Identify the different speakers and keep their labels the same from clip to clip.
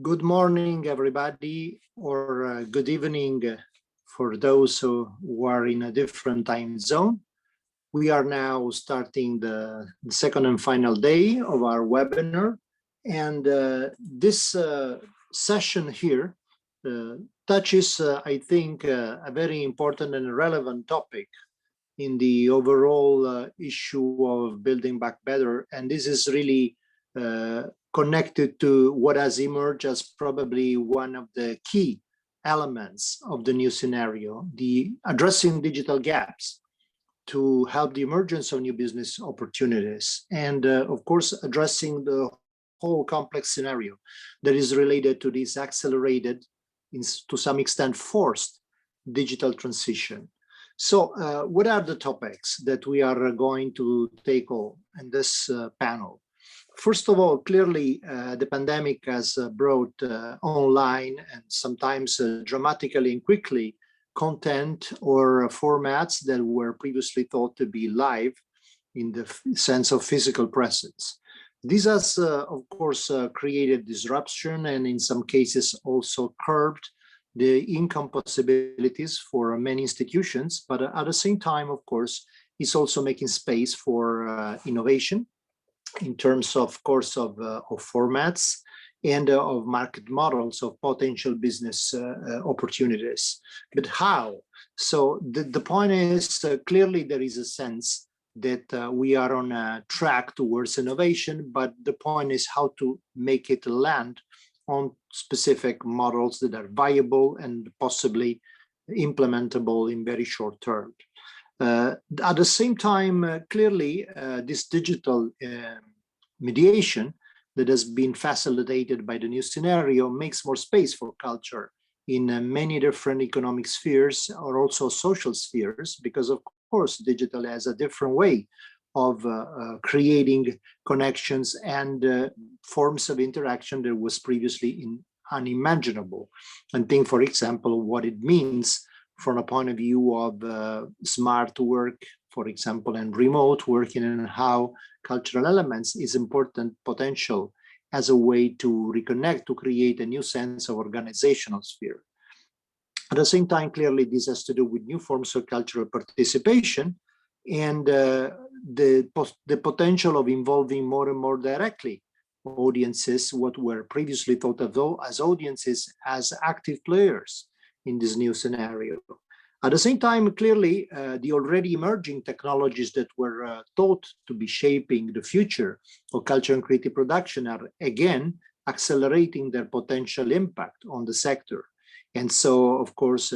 Speaker 1: Good morning, everybody, or good evening for those who are in a different time zone. We are now starting the second and final day of our webinar. And this session here touches, I think, a very important and relevant topic in the overall issue of building back better. And this is really connected to what has emerged as probably one of the key elements of the new scenario, the addressing digital gaps to help the emergence of new business opportunities. And of course, addressing the whole complex scenario that is related to this accelerated, to some extent forced, digital transition. So what are the topics that we are going to tackle in this panel? First of all, clearly, the pandemic has brought online and sometimes dramatically and quickly content or formats that were previously thought to be live in the sense of physical presence. This has, of course, created disruption and in some cases also curbed the income possibilities for many institutions, but at the same time, of course, it's also making space for innovation in terms, of course, of formats and of market models of potential business opportunities. But how? So the point is clearly there is a sense that we are on a track towards innovation, but the point is how to make it land on specific models that are viable and possibly implementable in very short term. At the same time, clearly, this digital mediation that has been facilitated by the new scenario makes more space for culture in many different economic spheres or also social spheres, because of course, digital has a different way of creating connections and forms of interaction that was previously unimaginable. And think, for example, what it means from a point of view of smart work, for example, and remote working, and how cultural elements is important potential as a way to reconnect, to create a new sense of organizational sphere. At the same time, clearly, this has to do with new forms of cultural participation and the potential of involving more and more directly audiences, what were previously thought of as audiences, as active players in this new scenario. At the same time, clearly, the already emerging technologies that were thought to be shaping the future of culture and creative production are again accelerating their potential impact on the sector. And so, of course,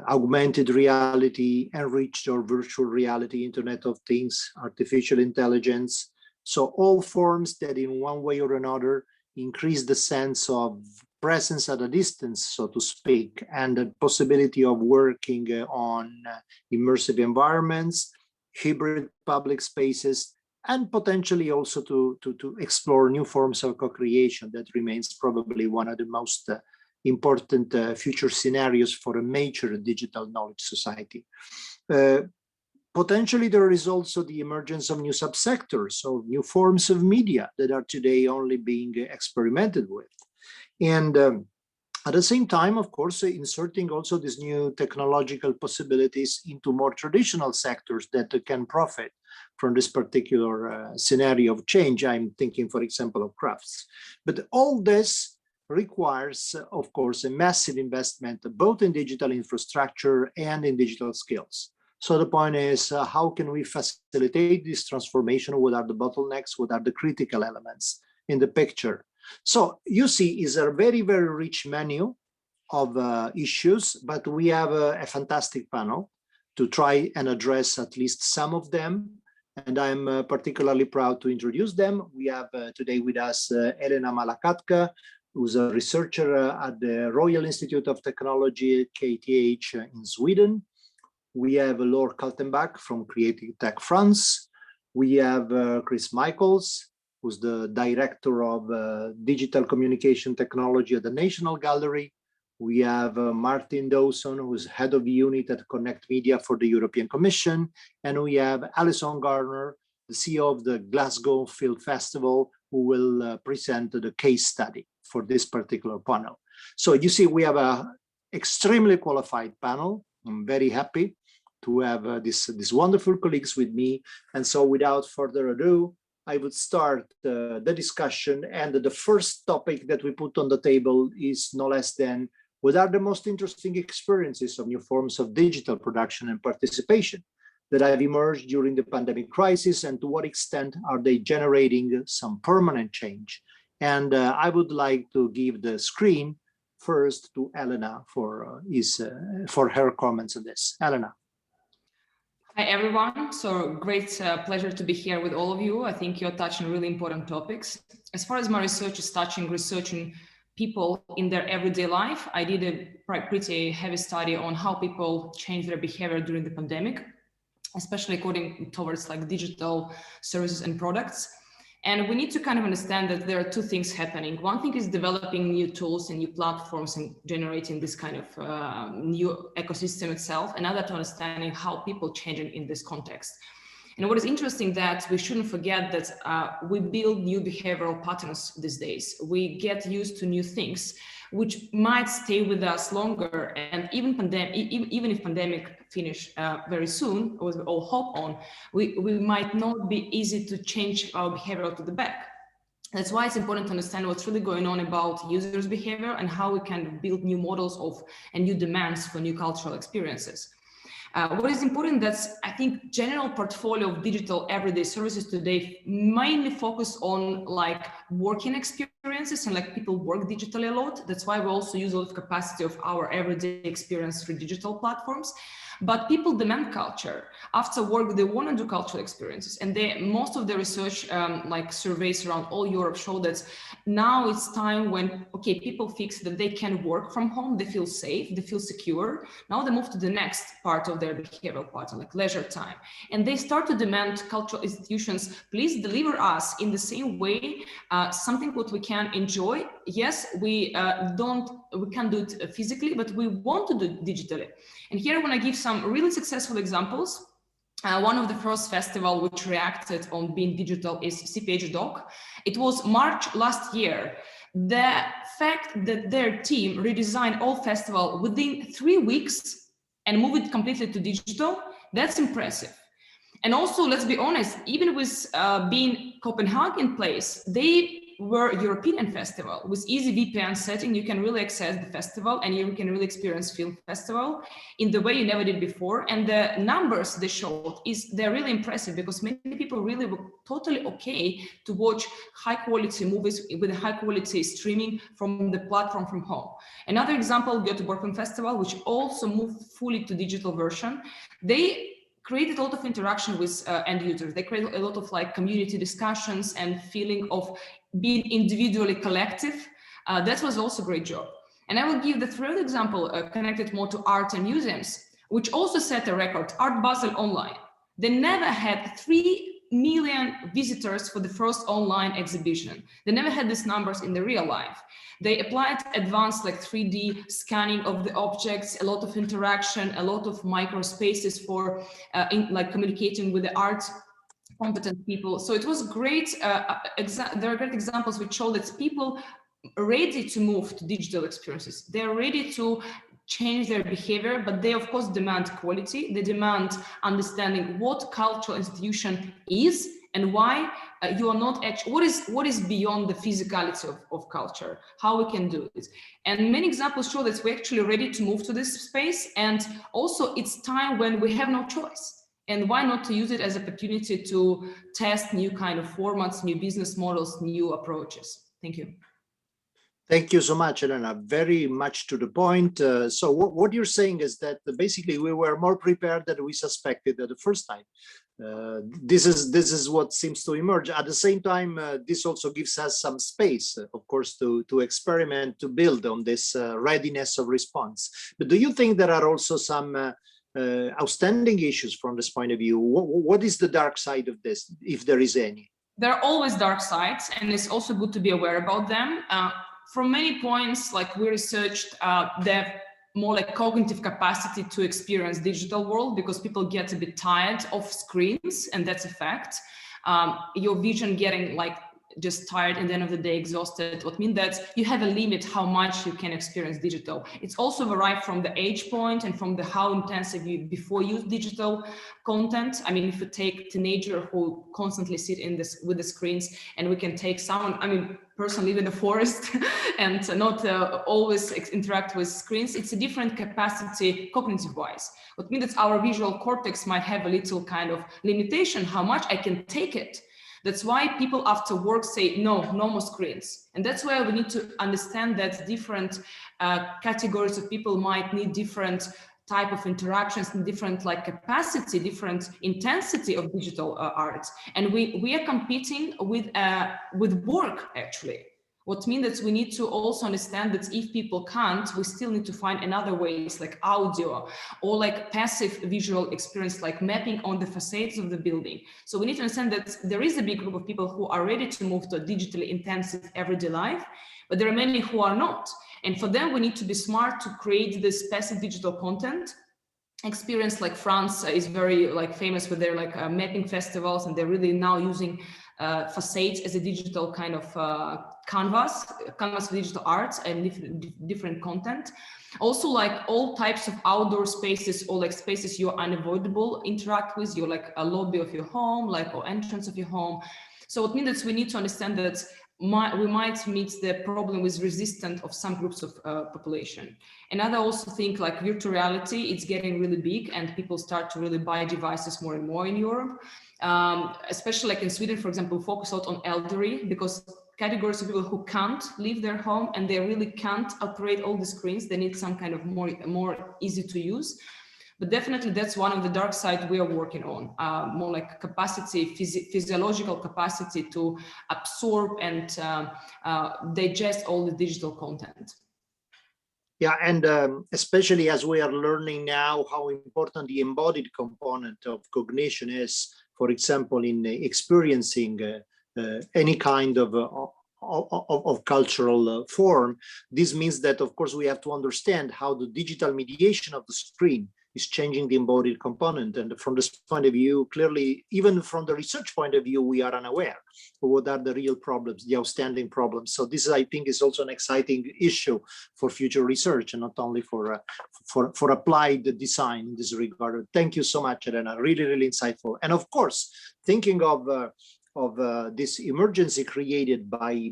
Speaker 1: augmented reality, enriched or virtual reality, Internet of Things, artificial intelligence. So all forms that in one way or another increase the sense of presence at a distance, so to speak, and the possibility of working on immersive environments, hybrid public spaces, and potentially also to explore new forms of co-creation. That remains probably one of the most important future scenarios for a major digital knowledge society. Potentially, there is also the emergence of new subsectors, of new forms of media that are today only being experimented with. And at the same time, of course, inserting also these new technological possibilities into more traditional sectors that can profit from this particular scenario of change. I'm thinking, for example, of crafts. But all this requires, of course, a massive investment, both in digital infrastructure and in digital skills. So the point is, how can we facilitate this transformation? What are the bottlenecks? What are the critical elements in the picture? So you see, is a very, very rich menu of issues, but we have a fantastic panel to try and address at least some of them. And I'm particularly proud to introduce them. We have today with us Elena Malakatka, who's a researcher at the Royal Institute of Technology, KTH in Sweden. We have Laure Kaltenbach from Creative Tech France. We have Chris Michaels, who's the director of digital communication technology at the National Gallery. We have Martin Dawson, who's head of unit at Connect Media for the European Commission. And we have Alison Garner, the CEO of the Glasgow Film Festival, who will present the case study for this particular panel. So you see, we have a extremely qualified panel. I'm very happy to have these wonderful colleagues with me. And so without further ado, I would start the discussion. And the first topic that we put on the table is no less than what are the most interesting experiences of new forms of digital production and participation that have emerged during the pandemic crisis, and to what extent are they generating some permanent change? And I would like to give the screen first to Elena for her comments on this. Elena.
Speaker 2: Hi, everyone. So great pleasure to be here with all of you. I think you're touching really important topics. As far as my research is researching people in their everyday life, I did a pretty heavy study on how people change their behavior during the pandemic, especially according towards like digital services and products. And we need to kind of understand that there are two things happening. One thing is developing new tools and new platforms and generating this kind of new ecosystem itself. Another to understanding how people change in this context. And what is interesting that we shouldn't forget that we build new behavioral patterns these days. We get used to new things, which might stay with us longer. And even if pandemic finish very soon, as we all hope on, we might not be easy to change our behavior to the back. That's why it's important to understand what's really going on about users' behavior and how we can build new models of and new demands for new cultural experiences. What is important that's, I think, general portfolio of digital everyday services today mainly focus on like working experiences and like people work digitally a lot. That's why we also use a lot of capacity of our everyday experience through digital platforms. But people demand culture. After work, they want to do cultural experiences. And most of the research, like surveys around all Europe show that now it's time when, okay, people fix that they can work from home, they feel safe, they feel secure. Now they move to the next part of their behavioral pattern, like leisure time. And they start to demand cultural institutions, please deliver us in the same way, something what we can enjoy. Yes, we can't do it physically, but we want to do it digitally. And here I want to give some really successful examples. One of the first festival which reacted on being digital is CPH Doc. It was March last year. The fact that their team redesigned all festival within 3 weeks and moved it completely to digital, that's impressive. And also, let's be honest, even with being Copenhagen place, they were European festival with easy VPN setting. You can really access the festival and you can really experience film festival in the way you never did before. And the numbers they showed they're really impressive because many people really were totally okay to watch high quality movies with high quality streaming from the platform from home. Another example, Göteborg Festival, which also moved fully to digital version. They created a lot of interaction with end users. They created a lot of like community discussions and feeling of being individually collective. That was also a great job. And I will give the third example connected more to art and museums, which also set a record, Art Basel Online. They never had 3 million visitors for the first online exhibition. They never had these numbers in the real life. They applied advanced like 3D scanning of the objects, a lot of interaction, a lot of micro spaces for like communicating with the art competent people. So it was great. There are great examples which show that people are ready to move to digital experiences. They're ready to change their behavior, but they of course demand quality. They demand understanding what cultural institution is and why you are not actually, what is beyond the physicality of culture, how we can do it. And many examples show that we're actually ready to move to this space. And also it's time when we have no choice. And why not to use it as an opportunity to test new kind of formats, new business models, new approaches. Thank you.
Speaker 1: Thank you so much, Elena. Very much to the point. So what you're saying is that basically we were more prepared than we suspected at the first time. This is what seems to emerge. At the same time, this also gives us some space, of course, to experiment, to build on this readiness of response. But do you think there are also some outstanding issues from this point of view? What is the dark side of this, if there is any?
Speaker 2: There are always dark sides, and it's also good to be aware about them. From many points, like we researched, the more like cognitive capacity to experience digital world, because people get a bit tired of screens, and that's a fact. Your vision getting like just tired, and at the end of the day exhausted. What means that you have a limit how much you can experience digital. It's also vary from the age point and from the how intensive you before use digital content. I mean, if you take teenager who constantly sit in this with the screens, and we can take someone, I mean, person live in the forest and not always interact with screens, it's a different capacity cognitive wise. What means that our visual cortex might have a little kind of limitation how much I can take it. That's why people after work say, no more screens. And that's why we need to understand that different categories of people might need different type of interactions and different like capacity, different intensity of digital art. And we are competing with work actually. What means that we need to also understand that if people can't, we still need to find another ways like audio or like passive visual experience, like mapping on the facades of the building. So we need to understand that there is a big group of people who are ready to move to a digitally intensive everyday life, but there are many who are not. And for them, we need to be smart to create this passive digital content experience. Like France is very like famous with their like mapping festivals, and they're really now using facades as a digital kind of canvas for digital arts and different content. Also, like all types of outdoor spaces or like spaces you're unavoidable interact with, you're like a lobby of your home, like or entrance of your home. So it means that we need to understand that we might meet the problem with resistance of some groups of population. And I also think like virtual reality, it's getting really big, and people start to really buy devices more and more in Europe. Especially like in Sweden, for example, focus out on elderly, because categories of people who can't leave their home and they really can't operate all the screens. They need some kind of more easy to use. But definitely that's one of the dark side we are working on, more like capacity, physiological capacity to absorb and digest all the digital content.
Speaker 1: Yeah, and especially as we are learning now how important the embodied component of cognition is, for example, in experiencing any kind of cultural form. This means that, of course, we have to understand how the digital mediation of the screen is changing the embodied component. And from this point of view, clearly, even from the research point of view, we are unaware of what are the real problems, the outstanding problems. So this, I think, is also an exciting issue for future research, and not only for applied design in this regard. Thank you so much, Elena. Really, really insightful. And of course, thinking of this emergency created by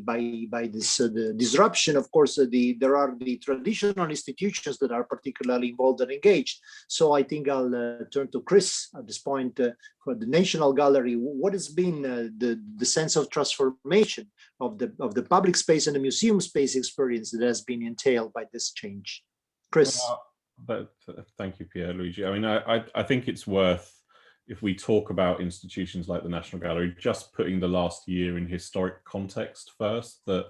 Speaker 1: this the disruption, of course, there are the traditional institutions that are particularly involved and engaged. So I think I'll turn to Chris at this point for the National Gallery. What has been the sense of transformation of the public space and the museum space experience that has been entailed by this change? Chris.
Speaker 3: Thank you, Pierluigi. I mean, I think it's worth, if we talk about institutions like the National Gallery, just putting the last year in historic context first, that,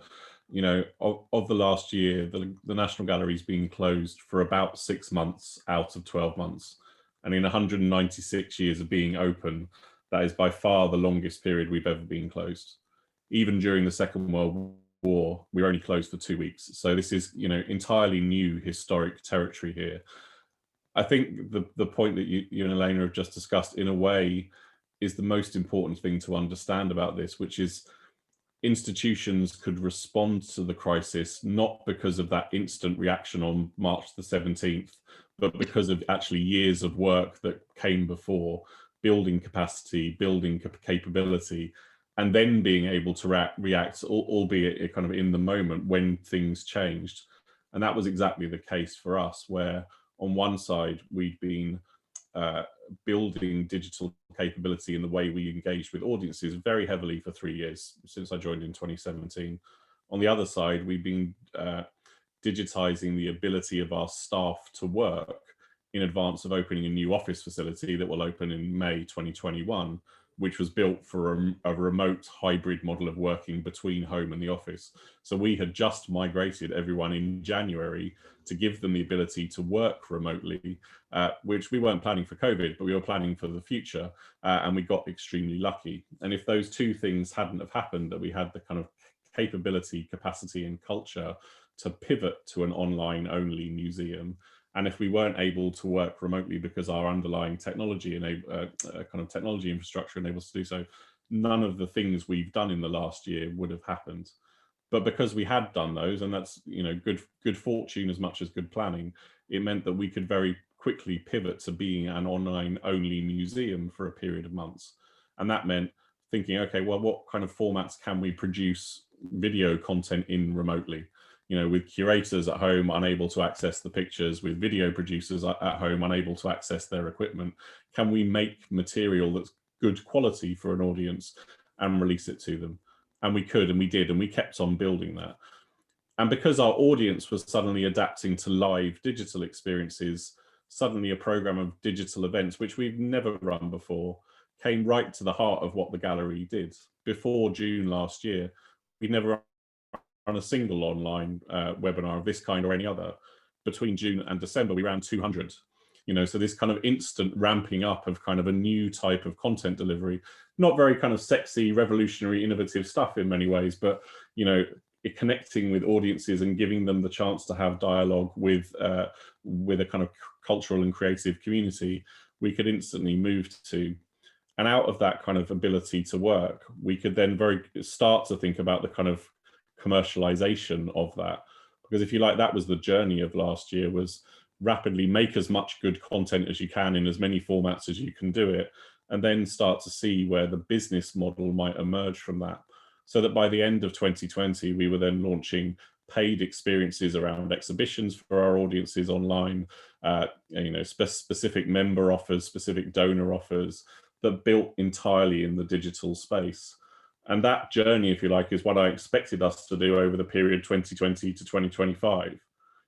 Speaker 3: you know, of the last year, the National Gallery's been closed for about 6 months out of 12 months. And in 196 years of being open, that is by far the longest period we've ever been closed. Even during the Second World War, we were only closed for 2 weeks. So this is, you know, entirely new historic territory here. I think the point that you and Elena have just discussed, in a way, is the most important thing to understand about this, which is institutions could respond to the crisis not because of that instant reaction on March the 17th, but because of actually years of work that came before, building capacity, building capability, and then being able to react, albeit kind of in the moment when things changed. And that was exactly the case for us, where on one side, we've been building digital capability in the way we engaged with audiences very heavily for 3 years, since I joined in 2017. On the other side, we've been digitizing the ability of our staff to work in advance of opening a new office facility that will open in May 2021, which was built for a remote hybrid model of working between home and the office. So we had just migrated everyone in January to give them the ability to work remotely, which we weren't planning for COVID, but we were planning for the future, and we got extremely lucky. And if those two things hadn't have happened, that we had the kind of capability, capacity, and culture to pivot to an online-only museum, and if we weren't able to work remotely because our underlying technology kind of technology infrastructure enables us to do so, none of the things we've done in the last year would have happened. But because we had done those, and that's, you know, good fortune as much as good planning, it meant that we could very quickly pivot to being an online only museum for a period of months. And that meant thinking, okay, well, what kind of formats can we produce video content in remotely? You know, with curators at home unable to access the pictures, with video producers at home unable to access their equipment, can we make material that's good quality for an audience and release it to them? And we could, and we did, and we kept on building that. And because our audience was suddenly adapting to live digital experiences, suddenly a program of digital events, which we've never run before, came right to the heart of what the gallery did. Before June last year, we'd never run a single online webinar of this kind or any other. Between June and December, we ran 200. You know, so this kind of instant ramping up of kind of a new type of content delivery, not very kind of sexy, revolutionary, innovative stuff in many ways, but, you know, connecting with audiences and giving them the chance to have dialogue with a kind of cultural and creative community, we could instantly move to. And out of that kind of ability to work, we could then start to think about the kind of commercialization of that. Because if you like, that was the journey of last year, was rapidly make as much good content as you can in as many formats as you can do it, and then start to see where the business model might emerge from that. So that by the end of 2020, we were then launching paid experiences around exhibitions for our audiences online, you know, specific member offers, specific donor offers that built entirely in the digital space. And that journey, if you like, is what I expected us to do over the period 2020 to 2025.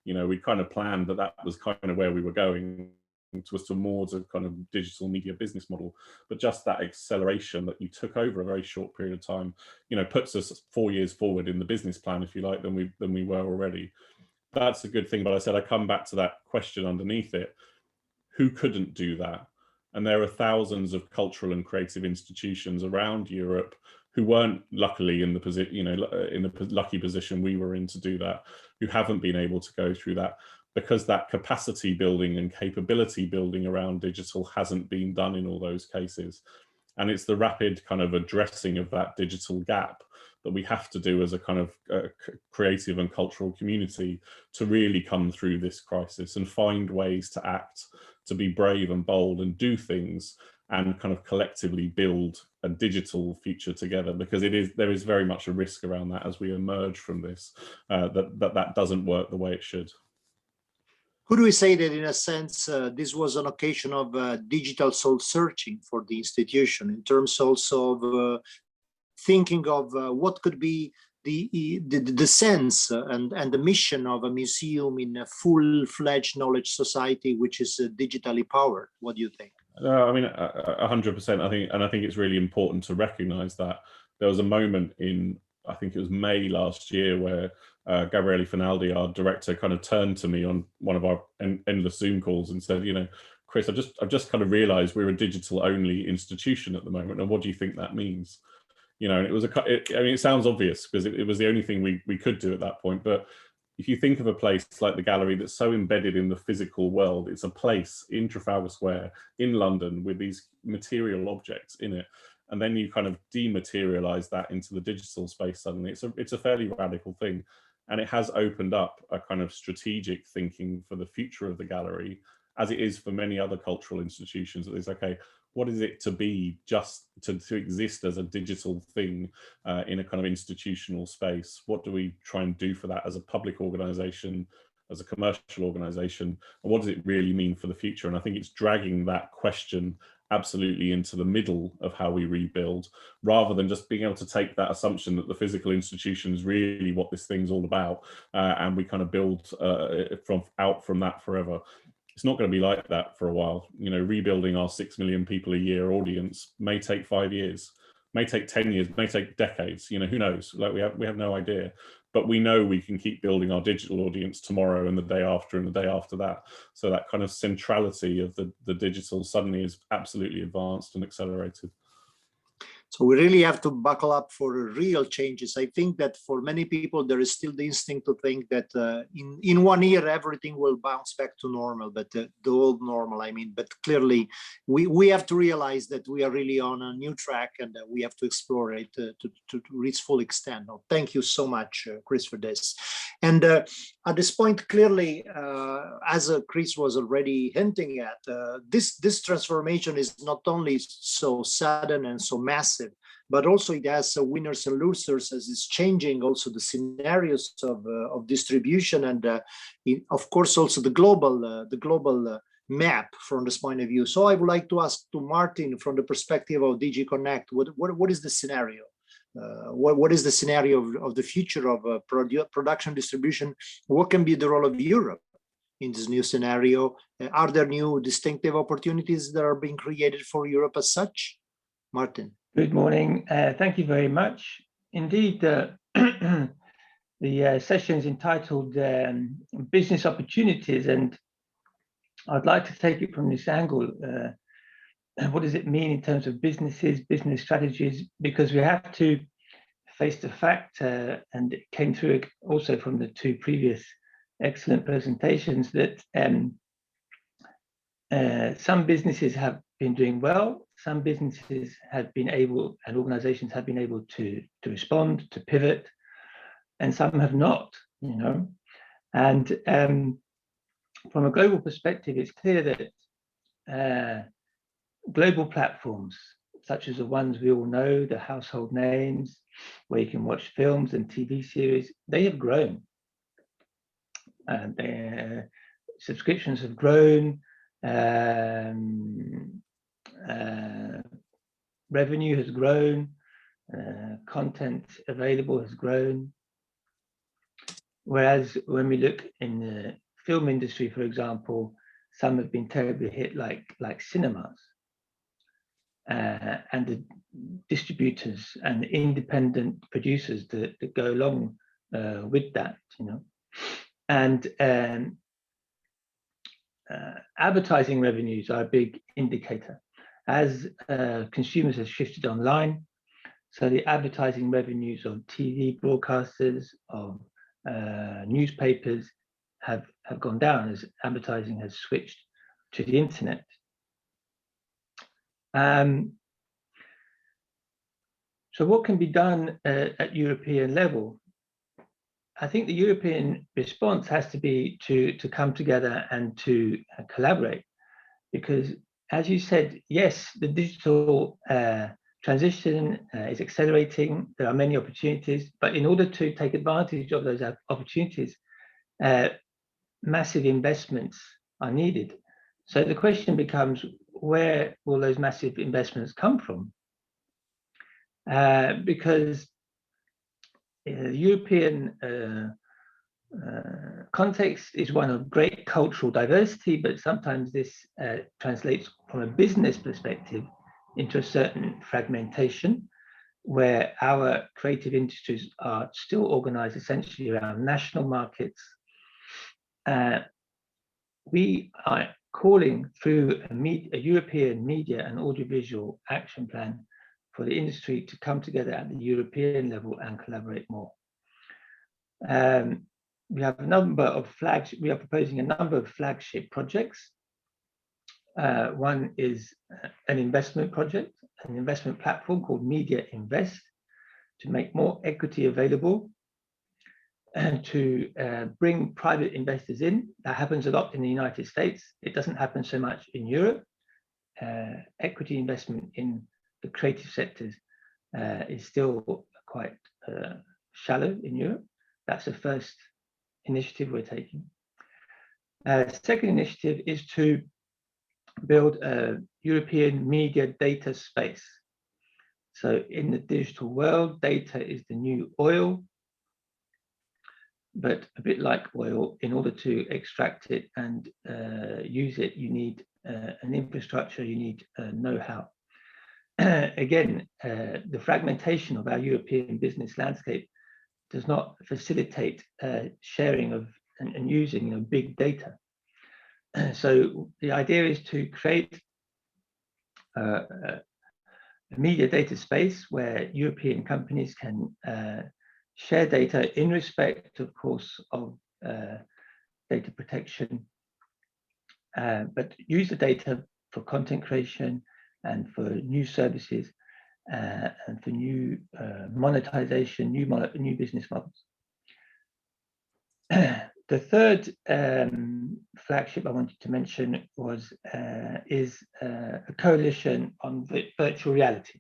Speaker 3: You know, we kind of planned that that was kind of where we were going, was towards a kind of digital media business model. But just that acceleration that you took over a very short period of time, you know, puts us 4 years forward in the business plan, if you like, than we were already. That's a good thing. But I said, I come back to that question underneath it. Who couldn't do that? And there are thousands of cultural and creative institutions around Europe who weren't luckily in the position, you know, in the lucky position we were in to do that, who haven't been able to go through that, because that capacity building and capability building around digital hasn't been done in all those cases. And it's the rapid kind of addressing of that digital gap that we have to do as a kind of creative and cultural community to really come through this crisis and find ways to act, to be brave and bold and do things and kind of collectively build a digital future together, because there is very much a risk around that as we emerge from this, that doesn't work the way it should.
Speaker 1: Could we say that in a sense, this was an occasion of digital soul searching for the institution, in terms also of thinking of what could be the sense and the mission of a museum in a full-fledged knowledge society, which is digitally powered? What do you think?
Speaker 3: I mean, 100%. I think it's really important to recognise that there was a moment in, I think it was May last year, where Gabriele Finaldi, our director, kind of turned to me on one of our endless Zoom calls and said, you know, Chris, I've just kind of realised we're a digital-only institution at the moment, and what do you think that means? You know, and it was I mean, it sounds obvious because it was the only thing we could do at that point, but if you think of a place like the gallery that's so embedded in the physical world, it's a place in Trafalgar Square in London with these material objects in it, and then you kind of dematerialize that into the digital space suddenly. It's a fairly radical thing, and it has opened up a kind of strategic thinking for the future of the gallery, as it is for many other cultural institutions. That is, okay, what is it to be, just to exist as a digital thing in a kind of institutional space? What do we try and do for that as a public organization, as a commercial organization? And what does it really mean for the future? And I think it's dragging that question absolutely into the middle of how we rebuild, rather than just being able to take that assumption that the physical institution is really what this thing's all about, and we kind of build out from that forever. It's not going to be like that for a while. You know, rebuilding our 6 million people a year audience may take 5 years, may take 10 years, may take decades. You know, who knows? Like we have no idea. But we know we can keep building our digital audience tomorrow and the day after and the day after that. So that kind of centrality of the digital suddenly is absolutely advanced and accelerated.
Speaker 1: So we really have to buckle up for real changes. I think that for many people, there is still the instinct to think that in 1 year, everything will bounce back to normal, but the old normal, I mean, but clearly we have to realize that we are really on a new track and we have to explore it to its full extent. Oh, thank you so much, Chris, for this. And at this point, clearly, as Chris was already hinting at, this transformation is not only so sudden and so massive, but also it has winners and losers, as it's changing also the scenarios of distribution and of course also the global map from this point of view. So I would like to ask to Martin, from the perspective of DG Connect, what is the scenario? What is the scenario of the future of production distribution? What can be the role of Europe in this new scenario? Are there new distinctive opportunities that are being created for Europe as such? Martin.
Speaker 4: Good morning. Thank you very much. Indeed, the session is entitled Business Opportunities, and I'd like to take it from this angle. What does it mean in terms of businesses, business strategies? Because we have to face the fact, and it came through also from the two previous excellent presentations, that some businesses have been doing well, some businesses have been able, and organizations have been able to respond, to pivot, and some have not, you know. And from a global perspective, it's clear that global platforms, such as the ones we all know, the household names, where you can watch films and TV series, they have grown. And their subscriptions have grown, revenue has grown, content available has grown. Whereas when we look in the film industry, for example, some have been terribly hit, like cinemas, and the distributors and independent producers that go along with that, you know. And advertising revenues are a big indicator. As consumers have shifted online, so the advertising revenues of TV broadcasters, of newspapers have gone down as advertising has switched to the internet. So what can be done at European level? I think the European response has to be to come together and to collaborate, because as you said, yes, the digital transition is accelerating. There are many opportunities, but in order to take advantage of those opportunities, massive investments are needed. So the question becomes, where will those massive investments come from? Because the European context is one of great cultural diversity, but sometimes this translates from a business perspective into a certain fragmentation, where our creative industries are still organized essentially around national markets. We are calling through a European media and audiovisual action plan for the industry to come together at the European level and collaborate more. We have a number of we are proposing a number of flagship projects. One is an investment project, an investment platform called Media Invest, to make more equity available and to bring private investors in. That happens a lot in the United States. It doesn't happen so much in Europe. Equity investment in the creative sectors is still quite shallow in Europe. That's the first initiative we're taking. Second initiative is to build a European media data space. So in the digital world, data is the new oil, but a bit like oil, in order to extract it and use it, you need an infrastructure, you need know-how. Again, the fragmentation of our European business landscape does not facilitate sharing of and using big data. So the idea is to create a media data space where European companies can share data in respect, of course, of data protection, but use the data for content creation and for new services and for new monetization, new business models. The third flagship I wanted to mention is a coalition on virtual reality.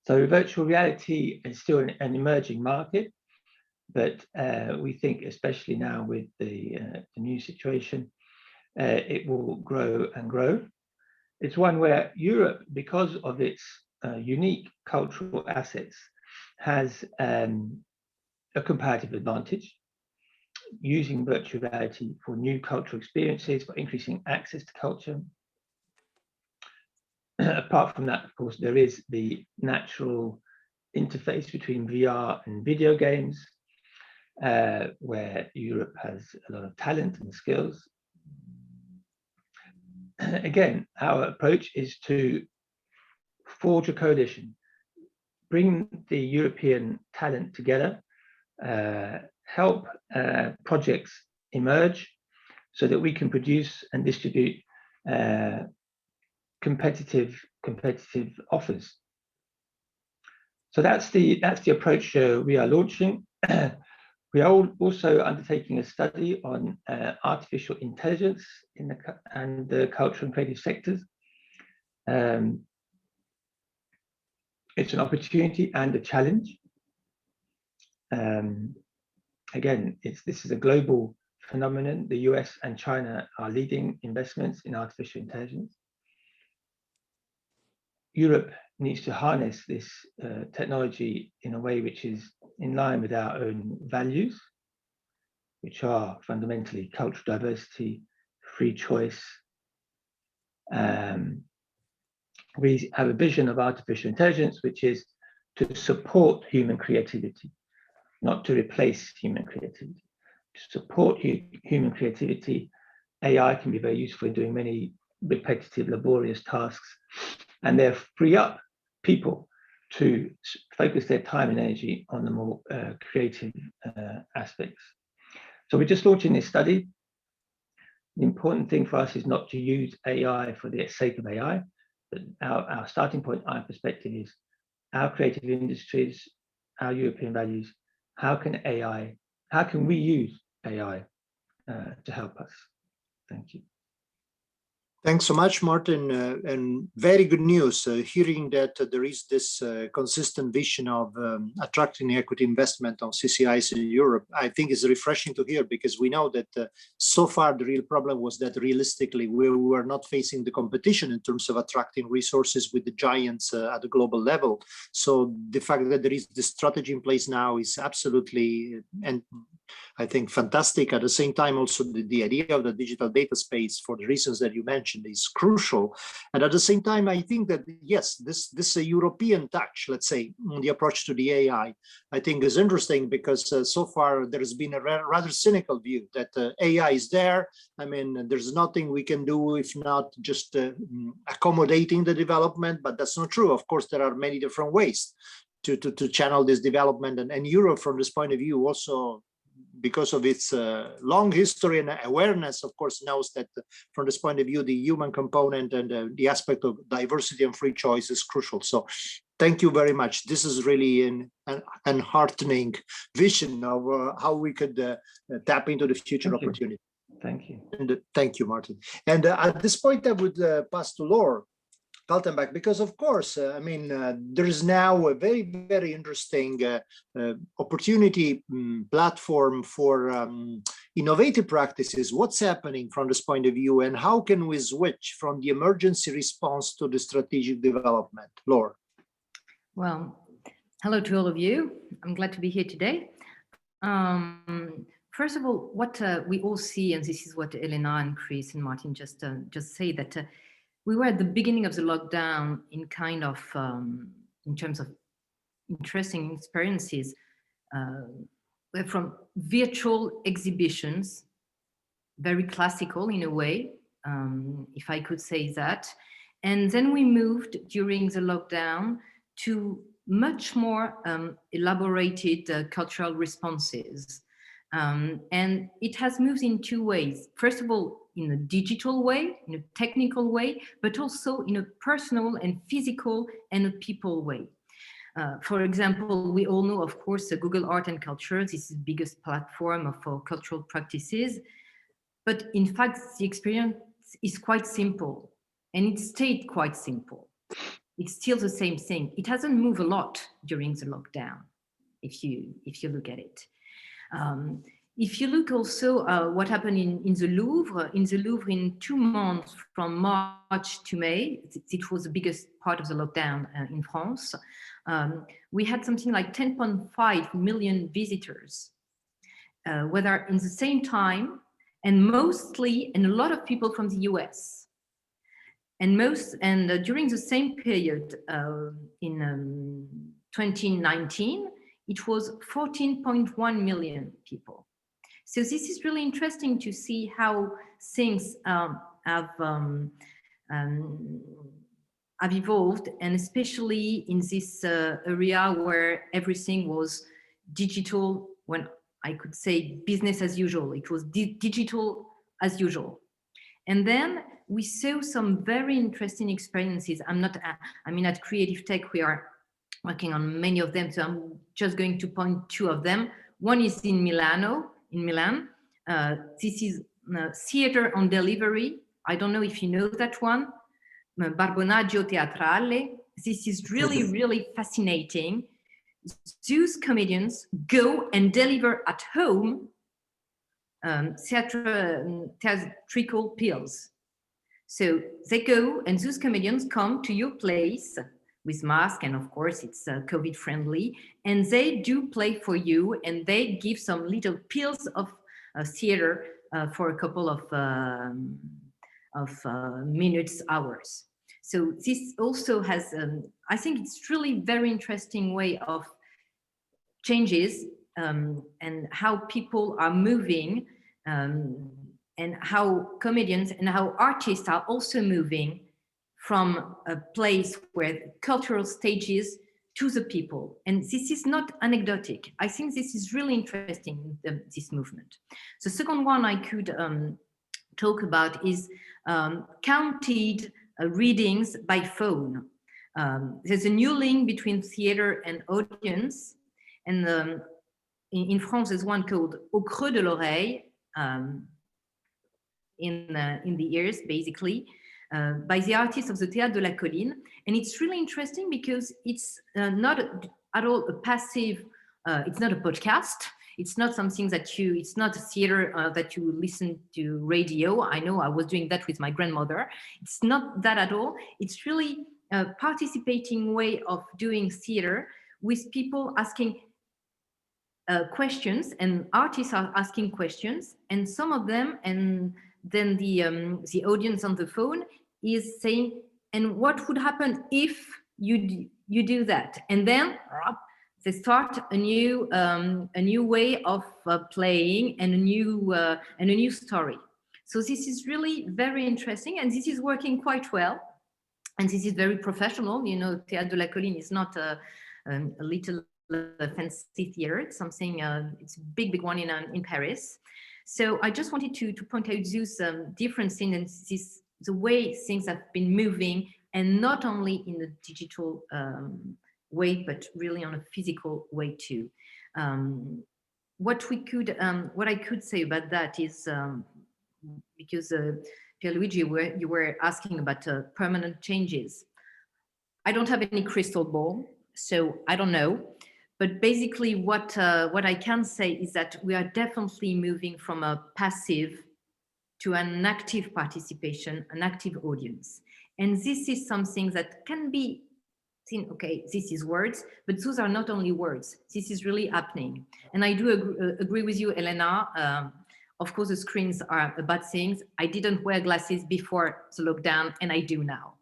Speaker 4: So virtual reality is still an emerging market, but we think, especially now with the new situation, it will grow and grow. It's one where Europe, because of its unique cultural assets, has a comparative advantage, using virtual reality for new cultural experiences, for increasing access to culture. Apart from that, of course, there is the natural interface between VR and video games, where Europe has a lot of talent and skills. Again, our approach is to forge a coalition, bring the European talent together, help projects emerge so that we can produce and distribute competitive offers. So that's the approach we are launching. We are also undertaking a study on artificial intelligence in the cultural and creative sectors. It's an opportunity and a challenge. Again, this is a global phenomenon. The US and China are leading investments in artificial intelligence. Europe needs to harness this technology in a way which is in line with our own values, which are fundamentally cultural diversity, free choice. We have a vision of artificial intelligence, which is to support human creativity, not to replace human creativity. To support human creativity, AI can be very useful in doing many repetitive, laborious tasks, and they free up people to focus their time and energy on the more creative aspects. So we're just launching this study. The important thing for us is not to use AI for the sake of AI, but our starting point, our perspective is our creative industries, our European values. How can we use AI to help us? Thank you.
Speaker 1: Thanks so much, Martin, and very good news. Hearing that there is this consistent vision of attracting equity investment on CCIs in Europe, I think is refreshing to hear, because we know that so far the real problem was that realistically we were not facing the competition in terms of attracting resources with the giants at the global level. So the fact that there is this strategy in place now is absolutely, and I think, fantastic. At the same time, also the idea of the digital data space, for the reasons that you mentioned, is crucial. And at the same time, I think that, yes, this European touch, let's say, on the approach to the AI, I think is interesting, because so far there has been a rather cynical view that AI is there. I mean, there's nothing we can do if not just accommodating the development, but that's not true. Of course, there are many different ways to channel this development, and Europe, from this point of view, also, because of its long history and awareness, of course, knows that from this point of view, the human component and the aspect of diversity and free choice is crucial. So thank you very much. This is really an heartening vision of how we could tap into the future opportunity.
Speaker 4: Thank you.
Speaker 1: And thank you, Martin. And at this point, I would pass to Laura Kaltenbach, because of course, I mean, there is now a very, very interesting opportunity platform for innovative practices. What's happening from this point of view, and how can we switch from the emergency response to the strategic development? Laura.
Speaker 5: Well, hello to all of you. I'm glad to be here today. First of all, what we all see, and this is what Elena and Chris and Martin just say, that we were at the beginning of the lockdown in kind of, in terms of interesting experiences, from virtual exhibitions, very classical in a way, if I could say that, And then we moved during the lockdown to much more elaborated cultural responses. And it has moved in two ways. First of all, in a digital way, in a technical way, but also in a personal and physical and a people way. For example, we all know, of course, Google Art and Culture. This is the biggest platform for cultural practices. But in fact, the experience is quite simple, and it stayed quite simple. It's still the same thing. It hasn't moved a lot during the lockdown, if you look at it. If you look also what happened in the Louvre, in 2 months from March to May, it was the biggest part of the lockdown in France. We had something like 10.5 million visitors, whether in the same time, and mostly, and a lot of people from the US. And during the same period in 2019, it was 14.1 million people. So this is really interesting to see how things have evolved, and especially in this area where everything was digital, when I could say business as usual. It was digital as usual. And then we saw some very interesting experiences. At Creative Tech, we are working on many of them, so I'm just going to point 2 of them. One is in Milan. This is theater on delivery. I don't know if you know that one. Barbonaggio Teatrale. This is really, really fascinating. Those comedians go and deliver at home theatrical pills. So they go, and those comedians come to your place with mask, and of course it's COVID friendly, and they do play for you, and they give some little pills of theater for a couple of minutes, hours. So this also has, I think it's really very interesting way of changes and how people are moving, and how comedians and how artists are also moving from a place where cultural stages to the people. And this is not anecdotic. I think this is really interesting, this movement. The second one I could talk about is counted readings by phone. There's a new link between theater and audience. And in France, there's one called Au creux de l'oreille, in the ears, basically, by the artists of the Théâtre de la Colline. And it's really interesting because it's not at all a passive, it's not a podcast. It's not something that it's not a theater that you listen to radio. I know I was doing that with my grandmother. It's not that at all. It's really a participating way of doing theater with people asking questions, and artists are asking questions, and some of them, and then the audience on the phone is saying, and what would happen if you do that? And then they start a new way of playing, and a new story. So this is really very interesting, and this is working quite well, and this is very professional. You know, Théâtre de la Colline is not a little fancy theater. It's something. It's a big one in Paris. So I just wanted to point out those different things, and this the way things have been moving, and not only in the digital way, but really on a physical way too. What I could say about that is because Pierluigi, you were asking about permanent changes. I don't have any crystal ball, so I don't know. But basically, what I can say is that we are definitely moving from a passive to an active participation, an active audience. And this is something that can be seen, okay, this is words, but those are not only words. This is really happening. And I do agree with you, Elena. Of course, the screens are a bad thing. I didn't wear glasses before the lockdown, and I do now.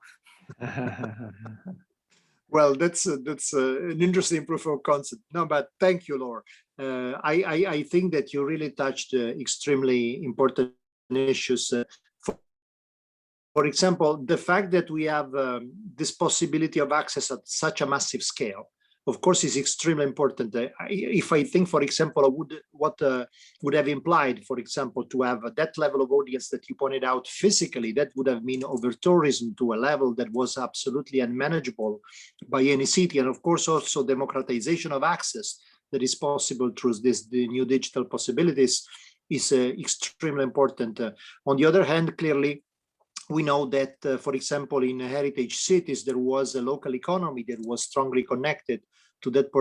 Speaker 1: Well, that's an interesting proof of concept. No, but thank you, Laura. I think that you really touched extremely important issues for example, the fact that we have this possibility of access at such a massive scale, of course, is extremely important. If I think, for example, what would have implied, for example, to have that level of audience that you pointed out physically, that would have mean over tourism to a level that was absolutely unmanageable by any city. And of course, also democratization of access that is possible through the new digital possibilities is extremely important. On the other hand, clearly, we know that, for example, in heritage cities, there was a local economy that was strongly connected to that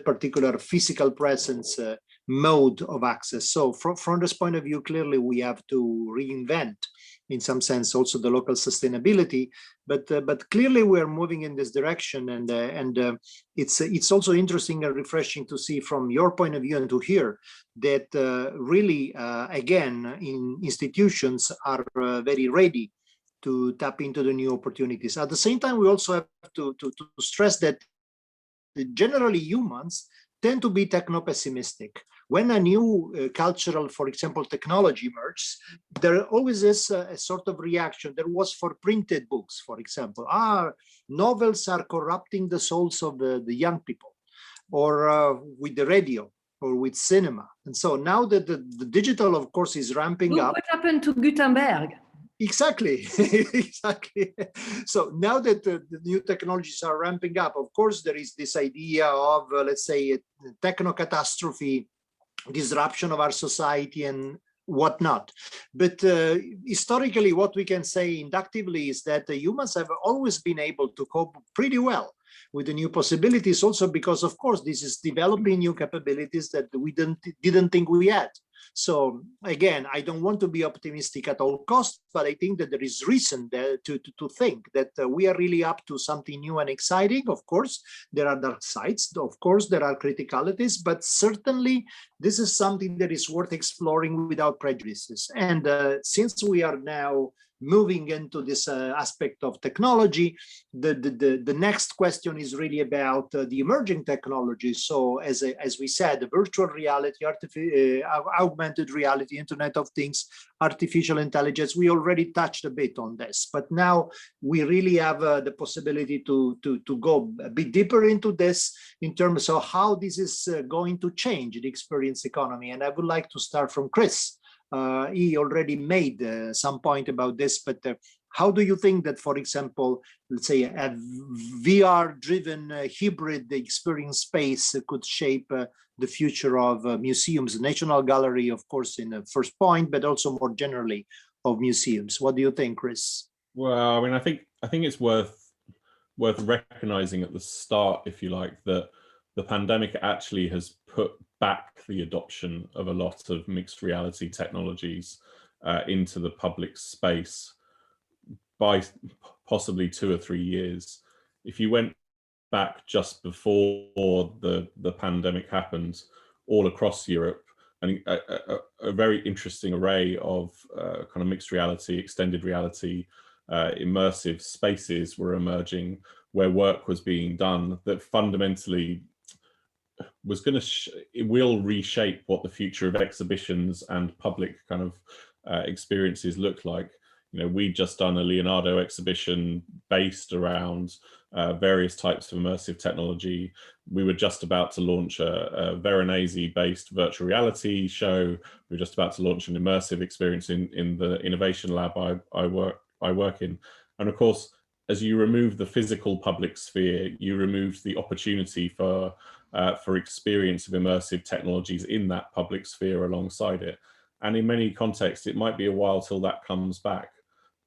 Speaker 1: particular physical presence mode of access. So from this point of view, clearly we have to reinvent, in some sense, also the local sustainability. But clearly we are moving in this direction, and it's also interesting and refreshing to see from your point of view and to hear that really, again, institutions are very ready to tap into the new opportunities. At the same time, we also have to stress that generally humans tend to be techno-pessimistic. When a new cultural, for example, technology emerges, there always is a sort of reaction. There was for printed books, for example. Novels are corrupting the souls of the young people, or with the radio, or with cinema. And so now that the digital, of course, is ramping up.
Speaker 5: What happened to Gutenberg?
Speaker 1: Exactly, exactly. So now that the new technologies are ramping up, of course, there is this idea of, let's say, a techno-catastrophe, disruption of our society and whatnot. But historically, what we can say inductively is that humans have always been able to cope pretty well with the new possibilities, also because, of course, this is developing new capabilities that we didn't think we had. So again, I don't want to be optimistic at all costs, but I think that there is reason to think that we are really up to something new and exciting. Of course, there are dark sides. Of course, there are criticalities, but certainly this is something that is worth exploring without prejudices. And since we are now moving into this aspect of technology, the next question is really about the emerging technologies. So as we said, virtual reality, augmented reality, Internet of Things, artificial intelligence, we already touched a bit on this, but now we really have the possibility to go a bit deeper into this in terms of how this is going to change the experience economy. And I would like to start from Chris. He already made some point about this, but how do you think that, for example, let's say a VR-driven hybrid experience space could shape the future of museums, National Gallery, of course, in the first point, but also more generally of museums? What do you think, Chris?
Speaker 3: Well, I mean, I think it's worth recognizing at the start, if you like, that the pandemic actually has put back the adoption of a lot of mixed reality technologies into the public space by possibly 2 or 3 years. If you went back just before the pandemic happened, all across Europe, I think a very interesting array of kind of mixed reality, extended reality, immersive spaces were emerging where work was being done that fundamentally was going to it will reshape what the future of exhibitions and public kind of experiences look like. You know, we'd just done a Leonardo exhibition based around various types of immersive technology. We were just about to launch a Veronese-based virtual reality show. We were just about to launch an immersive experience in the innovation lab I work in. And of course, as you remove the physical public sphere, you remove the opportunity for experience of immersive technologies in that public sphere alongside it. And in many contexts, it might be a while till that comes back.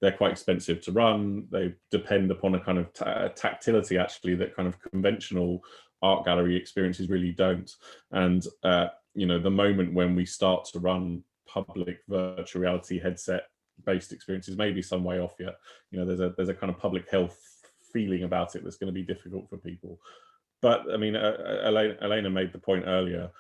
Speaker 3: They're quite expensive to run. They depend upon a kind of tactility, actually, that kind of conventional art gallery experiences really don't. And you know, the moment when we start to run public virtual reality headset-based experiences may be some way off yet. You know, there's a kind of public health feeling about it that's going to be difficult for people. But I mean, Elena made the point earlier,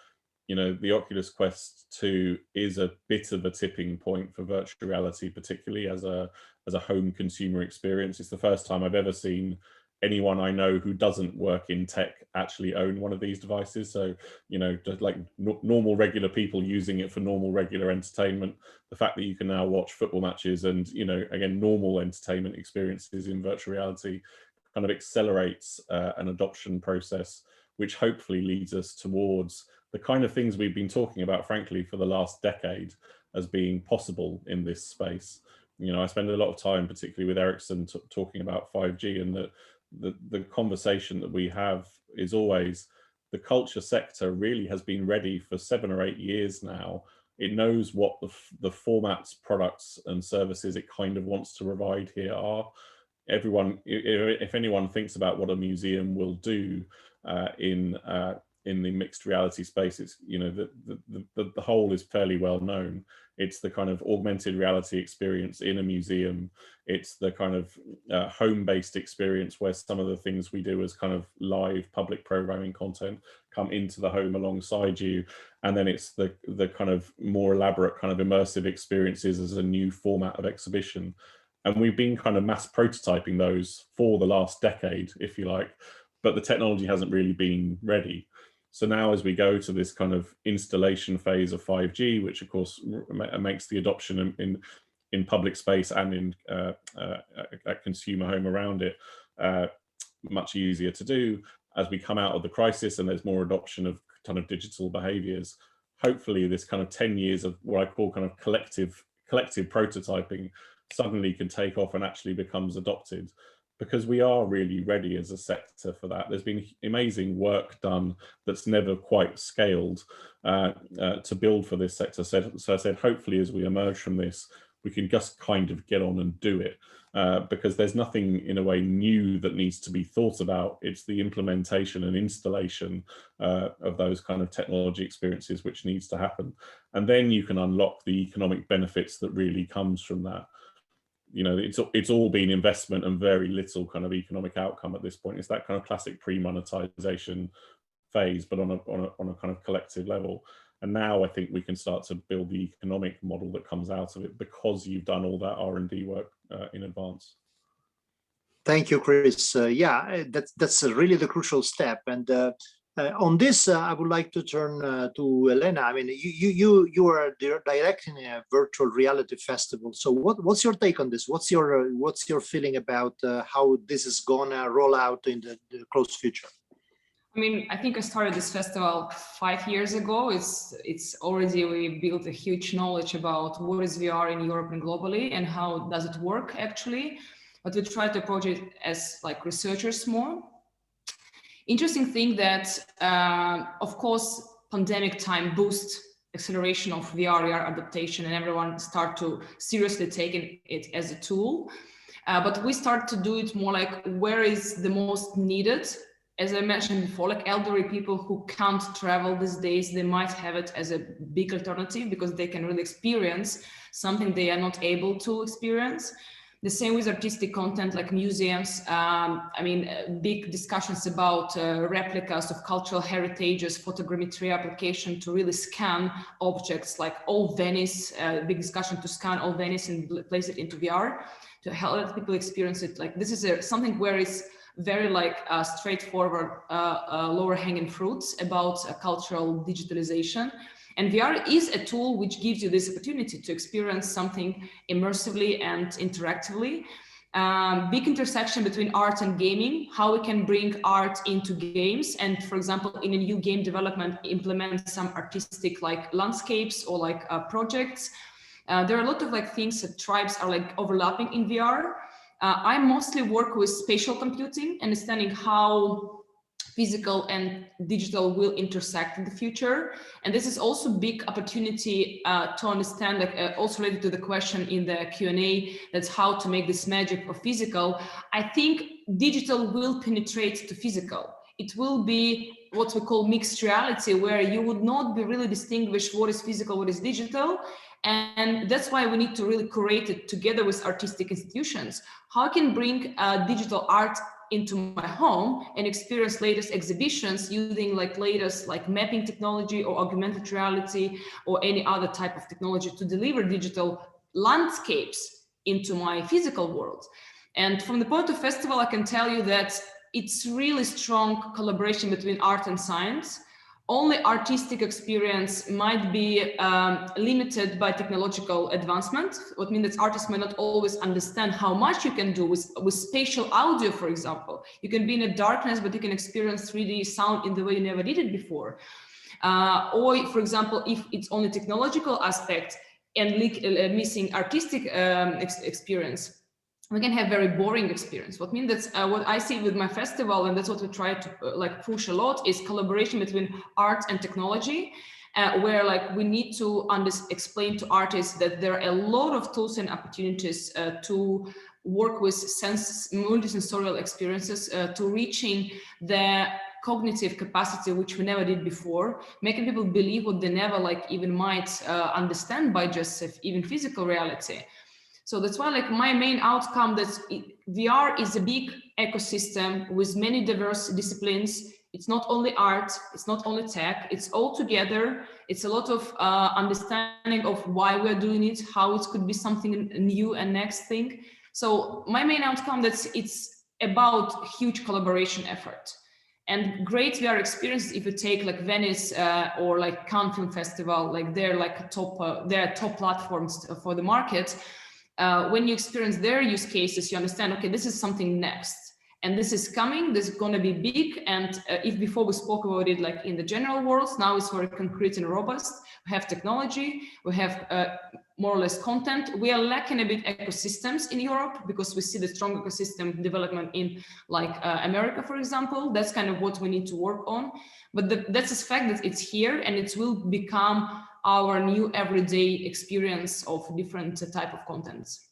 Speaker 3: you know, the Oculus Quest 2 is a bit of a tipping point for virtual reality, particularly as a home consumer experience. It's the first time I've ever seen anyone I know who doesn't work in tech actually own one of these devices. So, you know, just like normal regular people using it for normal regular entertainment, the fact that you can now watch football matches and, you know, again, normal entertainment experiences in virtual reality kind of accelerates an adoption process, which hopefully leads us towards the kind of things we've been talking about, frankly, for the last decade as being possible in this space. You know, I spend a lot of time, particularly with Ericsson, talking about 5G, and the conversation that we have is always the culture sector really has been ready for 7 or 8 years now. It knows what the formats, products and services it kind of wants to provide here are. Everyone, if anyone thinks about what a museum will do in the mixed reality space, it's, you know, the whole is fairly well known. It's the kind of augmented reality experience in a museum. It's the kind of home-based experience where some of the things we do as kind of live public programming content come into the home alongside you. And then it's the kind of more elaborate kind of immersive experiences as a new format of exhibition. And we've been kind of mass prototyping those for the last decade, if you like, but the technology hasn't really been ready. So now as we go to this kind of installation phase of 5G, which of course makes the adoption in public space and in at consumer home around it much easier to do, as we come out of the crisis and there's more adoption of kind of digital behaviors, hopefully this kind of 10 years of what I call kind of collective prototyping suddenly can take off and actually becomes adopted, because we are really ready as a sector for that. There's been amazing work done that's never quite scaled to build for this sector. So I said, hopefully as we emerge from this, we can just kind of get on and do it, because there's nothing in a way new that needs to be thought about. It's the implementation and installation of those kind of technology experiences which needs to happen. And then you can unlock the economic benefits that really comes from that. You know, it's all been investment and very little kind of economic outcome at this point. It's that kind of classic pre-monetization phase, but on a kind of collective level. And now I think we can start to build the economic model that comes out of it, because you've done all that R&D work in advance.
Speaker 1: Thank you, Chris. Yeah, that's really the crucial step. And on this, I would like to turn to Elena. I mean, you are directing a virtual reality festival. So what's your take on this? What's your feeling about how this is gonna roll out in the close future?
Speaker 2: I mean, I think I started this festival 5 years ago. It's already, we built a huge knowledge about what is VR in Europe and globally and how does it work actually. But we try to approach it as like researchers more. Interesting thing that, of course, pandemic time boost acceleration of VR adaptation, and everyone start to seriously take it as a tool. But we start to do it more like where is the most needed. As I mentioned before, like elderly people who can't travel these days, they might have it as a big alternative because they can really experience something they are not able to experience. The same with artistic content like museums. I mean, big discussions about replicas of cultural heritages, photogrammetry application to really scan objects like old Venice, big discussion to scan old Venice and place it into VR to help people experience it. Like this is something where it's very like straightforward, lower hanging fruits about cultural digitalization. And VR is a tool which gives you this opportunity to experience something immersively and interactively. Big intersection between art and gaming, how we can bring art into games. And for example, in a new game development, implement some artistic like landscapes or like projects. There are a lot of like things that tribes are like overlapping in VR. I mostly work with spatial computing, understanding how physical and digital will intersect in the future. And this is also a big opportunity to understand, like, also related to the question in the Q&A, that's how to make this magic of physical. I think digital will penetrate to physical. It will be what we call mixed reality, where you would not be really distinguish what is physical, what is digital. And that's why we need to really curate it together with artistic institutions. How I can bring digital art into my home and experience latest exhibitions using like latest like mapping technology or augmented reality or any other type of technology to deliver digital landscapes into my physical world. And from the point of festival, I can tell you that it's really strong collaboration between art and science. Only artistic experience might be limited by technological advancement. What means that artists may not always understand how much you can do with spatial audio, for example. You can be in a darkness, but you can experience 3D sound in the way you never did it before. Or, for example, if it's only technological aspect and missing artistic experience, we can have very boring experience. What means that what I see with my festival, and that's what we try to like push a lot, is collaboration between art and technology, where like we need to explain to artists that there are a lot of tools and opportunities to work with multisensorial experiences, to reaching the cognitive capacity which we never did before, making people believe what they never like even might understand by just even physical reality. So that's why like my main outcome that VR is a big ecosystem with many diverse disciplines. It's not only art, it's not only tech, it's all together. It's a lot of understanding of why we're doing it, how it could be something new and next thing. So my main outcome that it's about huge collaboration effort. And great VR experiences, if you take like Venice or like Cannes Film Festival, like they're like top platforms for the market. When you experience their use cases, you understand, okay, this is something next. And this is coming, this is going to be big. And if before we spoke about it like in the general world, now it's very concrete and robust. We have technology, we have more or less content. We are lacking a bit ecosystems in Europe because we see the strong ecosystem development in like America, for example. That's kind of what we need to work on. But that's a fact that it's here and it will become our new everyday experience of different type of contents.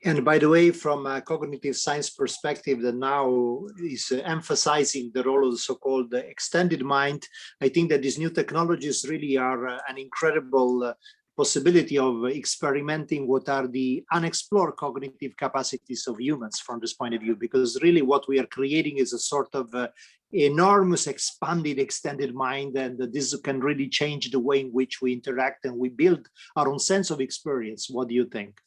Speaker 1: And by the way, from a cognitive science perspective that now is emphasizing the role of the so-called extended mind, I think that these new technologies really are an incredible possibility of experimenting what are the unexplored cognitive capacities of humans from this point of view, because really what we are creating is a sort of enormous expanded extended mind, and this can really change the way in which we interact and we build our own sense of experience. What do you think?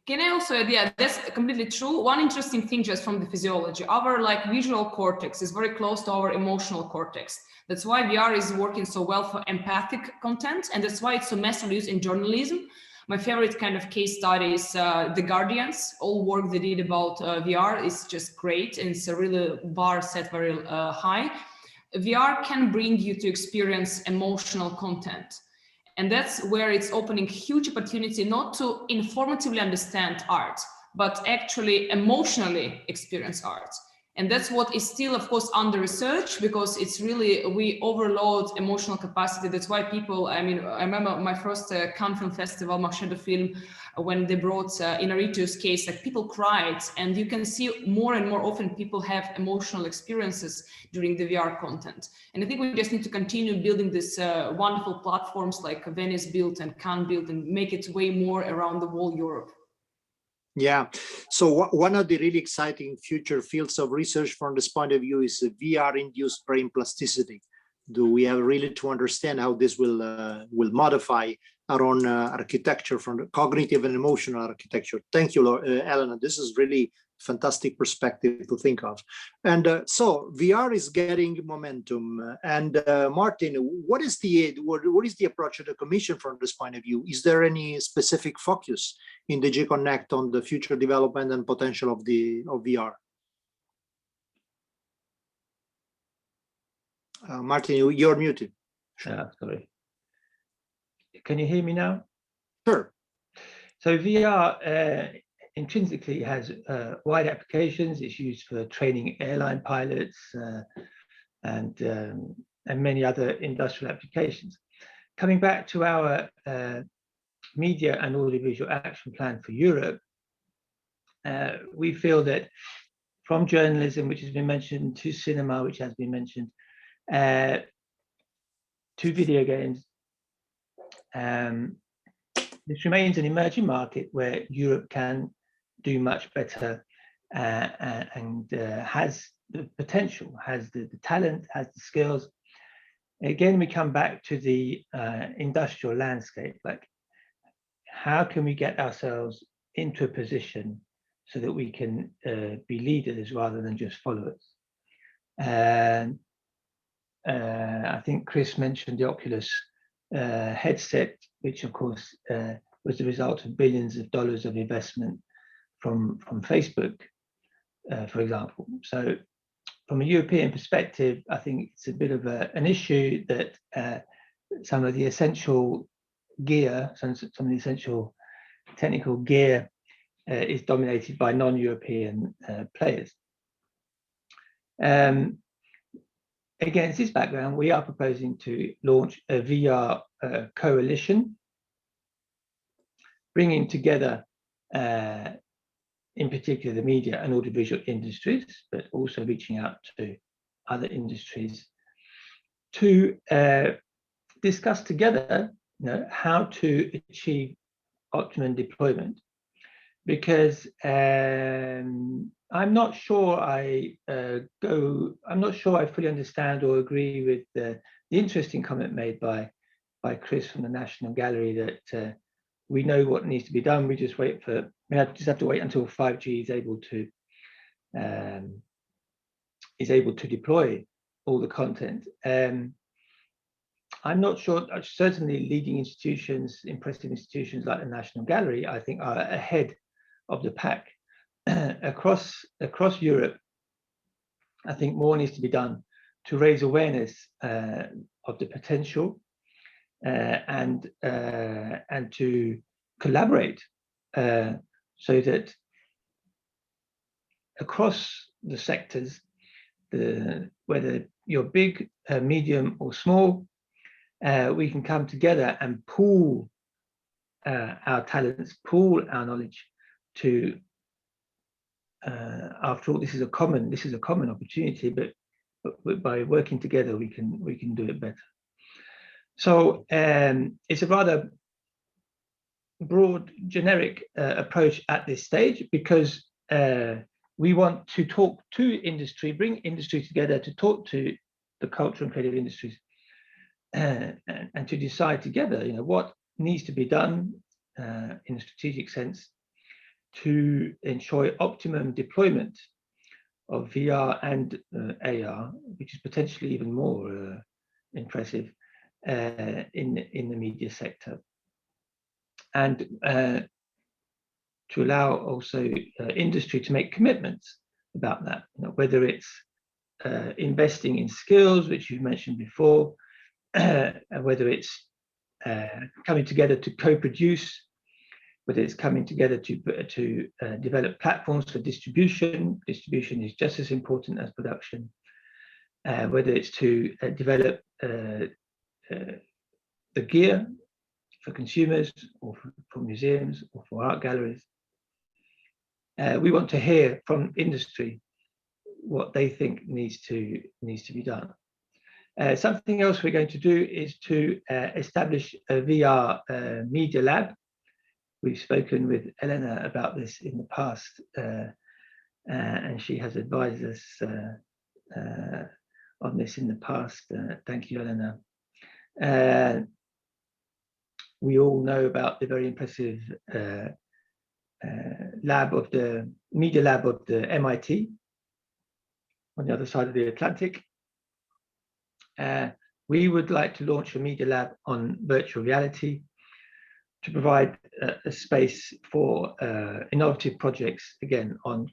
Speaker 2: Can I also add, yeah, that's completely true. One interesting thing just from the physiology, our like visual cortex is very close to our emotional cortex. That's why VR is working so well for empathic content. And that's why it's so massively used in journalism. My favorite kind of case study is The Guardians. All work they did about VR is just great. And it's a really bar set very high. VR can bring you to experience emotional content. And that's where it's opening huge opportunity not to informatively understand art, but actually emotionally experience art. And that's what is still, of course, under research, because it's really, we overload emotional capacity. That's why people, I mean, I remember my first Cannes Film Festival, Marché de Film, when they brought Inarritu's case, like people cried, and you can see more and more often people have emotional experiences during the VR content. And I think we just need to continue building this wonderful platforms like Venice built and Cannes built and make it way more around the whole Europe.
Speaker 1: Yeah, so one of the really exciting future fields of research from this point of view is VR-induced brain plasticity. Do we have really to understand how this will modify our own architecture from the cognitive and emotional architecture? Thank you, Elena. This is really fantastic perspective to think of. And so VR is getting momentum. And Martin, what is the approach of the Commission from this point of view? Is there any specific focus in DG Connect on the future development and potential of VR? Martin, you're muted.
Speaker 4: Sorry. Can you hear me now?
Speaker 1: Sure.
Speaker 4: So VR intrinsically has wide applications. It's used for training airline pilots and many other industrial applications. Coming back to our media and audiovisual action plan for Europe, we feel that from journalism, which has been mentioned, to cinema, which has been mentioned, to video games, this remains an emerging market where Europe can do much better and has the potential, has the talent, has the skills. Again, we come back to the industrial landscape, like how can we get ourselves into a position so that we can be leaders rather than just followers. And I think Chris mentioned the Oculus headset, which of course was the result of billions of dollars of investment from Facebook, for example. So from a European perspective, I think it's a bit of an issue that some of the essential gear, some of the essential technical gear is dominated by non-European players. Against this background, we are proposing to launch a VR coalition, bringing together, in particular, the media and audiovisual industries, but also reaching out to other industries to discuss together, how to achieve optimum deployment. Because I'm not sure I fully understand or agree with the interesting comment made by Chris from the National Gallery that we know what needs to be done. We just wait for, we just have to wait until 5G is able to deploy all the content. I'm not sure. Certainly, leading institutions, impressive institutions like the National Gallery, I think, are ahead of the pack. Across Europe, I think more needs to be done to raise awareness of the potential and to collaborate so that across the sectors, whether you're big, medium, or small, we can come together and pool our talents, pool our knowledge to. After all, this is a common opportunity, but by working together, we can do it better. So it's a rather broad, generic approach at this stage, because we want to talk to industry, bring industry together to talk to the cultural and creative industries, and to decide together, what needs to be done in a strategic sense to ensure optimum deployment of VR and AR, which is potentially even more impressive in the media sector, and to allow also industry to make commitments about that, whether it's investing in skills, which you've mentioned before, whether it's coming together to co-produce, whether it's coming together to develop platforms for distribution. Distribution is just as important as production. Whether it's to develop the gear for consumers, or for museums, or for art galleries. We want to hear from industry what they think needs to be done. Something else we're going to do is to establish a VR media lab. We've spoken with Elena about this in the past, and she has advised us on this in the past. Thank you, Elena. We all know about the very impressive media lab of the MIT on the other side of the Atlantic. We would like to launch a media lab on virtual reality to provide a space for innovative projects, again, on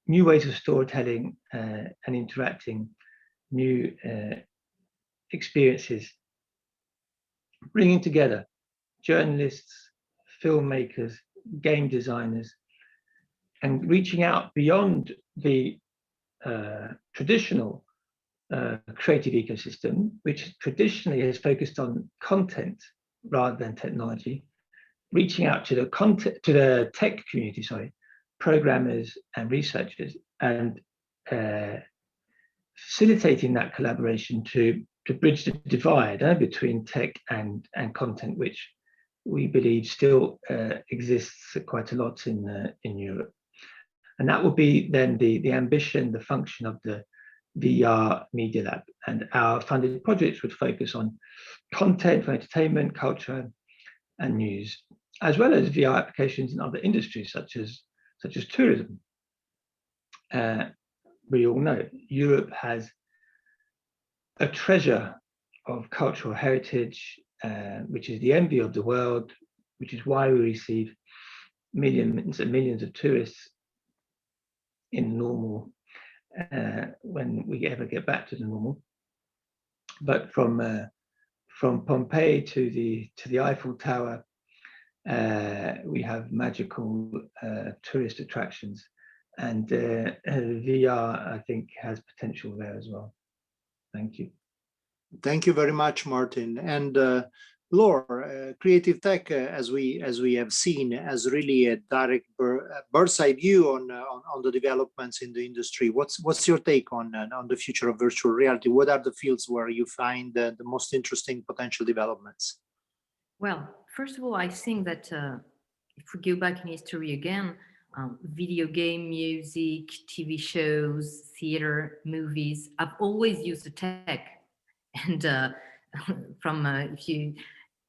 Speaker 4: new ways of storytelling and interacting, new experiences, bringing together journalists, filmmakers, game designers, and reaching out beyond the traditional creative ecosystem, which traditionally has focused on content rather than technology, reaching out to the tech community, programmers and researchers, and facilitating that collaboration to bridge the divide between tech and content, which we believe still exists quite a lot in Europe. And that will be then the ambition, the function of the VR Media Lab. And our funded projects would focus on content for entertainment, culture, and news, as well as VR applications in other industries such as such as tourism. We all know Europe has a treasure of cultural heritage, which is the envy of the world, which is why we receive millions and millions of tourists in normal, when we ever get back to the normal. But from Pompeii to the Eiffel Tower, we have magical tourist attractions, and VR, I think, has potential there as well. Thank you.
Speaker 1: Thank you very much, Martin. And Laura, creative tech, as we have seen, has really a direct bird's eye view on the developments in the industry. What's your take on the future of virtual reality? What are the fields where you find the most interesting potential developments?
Speaker 5: Well, first of all, I think that if we go back in history again, video game, music, TV shows, theater, movies, I've always used the tech. And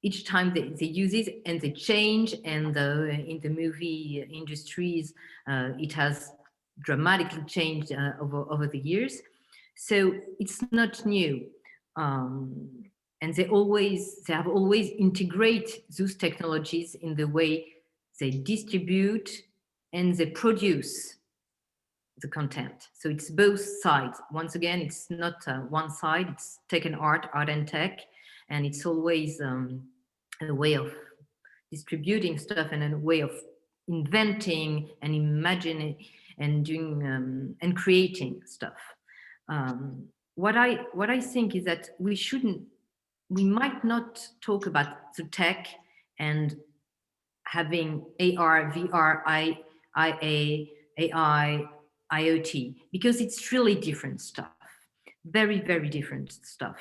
Speaker 5: each time they use it and they change, and in the movie industries, it has dramatically changed over the years. So it's not new. And they have always integrate those technologies in the way they distribute and they produce the content. So it's both sides. Once again, it's not one side, it's tech and art and tech. And it's always a way of distributing stuff and a way of inventing and imagining and doing and creating stuff. What I think is that we might not talk about the tech and having AR, VR, IA, AI, IoT, because it's really different stuff, very, very different stuff.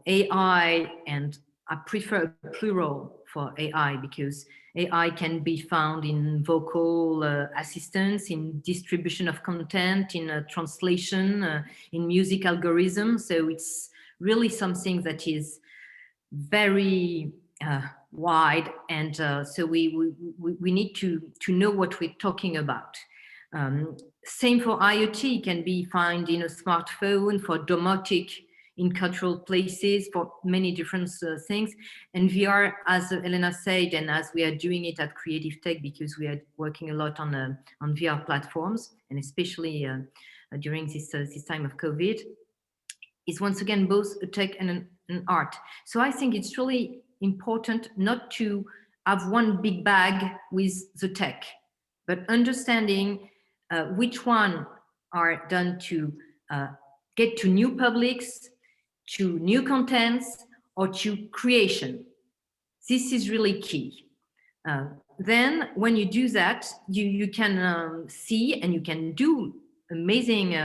Speaker 5: AI, and I prefer plural for AI because AI can be found in vocal assistance, in distribution of content, in translation, in music algorithms. So it's really something that is very wide, and so we need to know what we're talking about. Same for IoT, can be found in a smartphone, for domotic, in cultural places, for many different things. And VR, as Elena said, and as we are doing it at Creative Tech, because we are working a lot on VR platforms, and especially during this time of COVID, is once again both a tech and an art. So I think it's really important not to have one big bag with the tech, but understanding which one are done to get to new publics, to new contents, or to creation. This is really key. Then when you do that, you can see and you can do amazing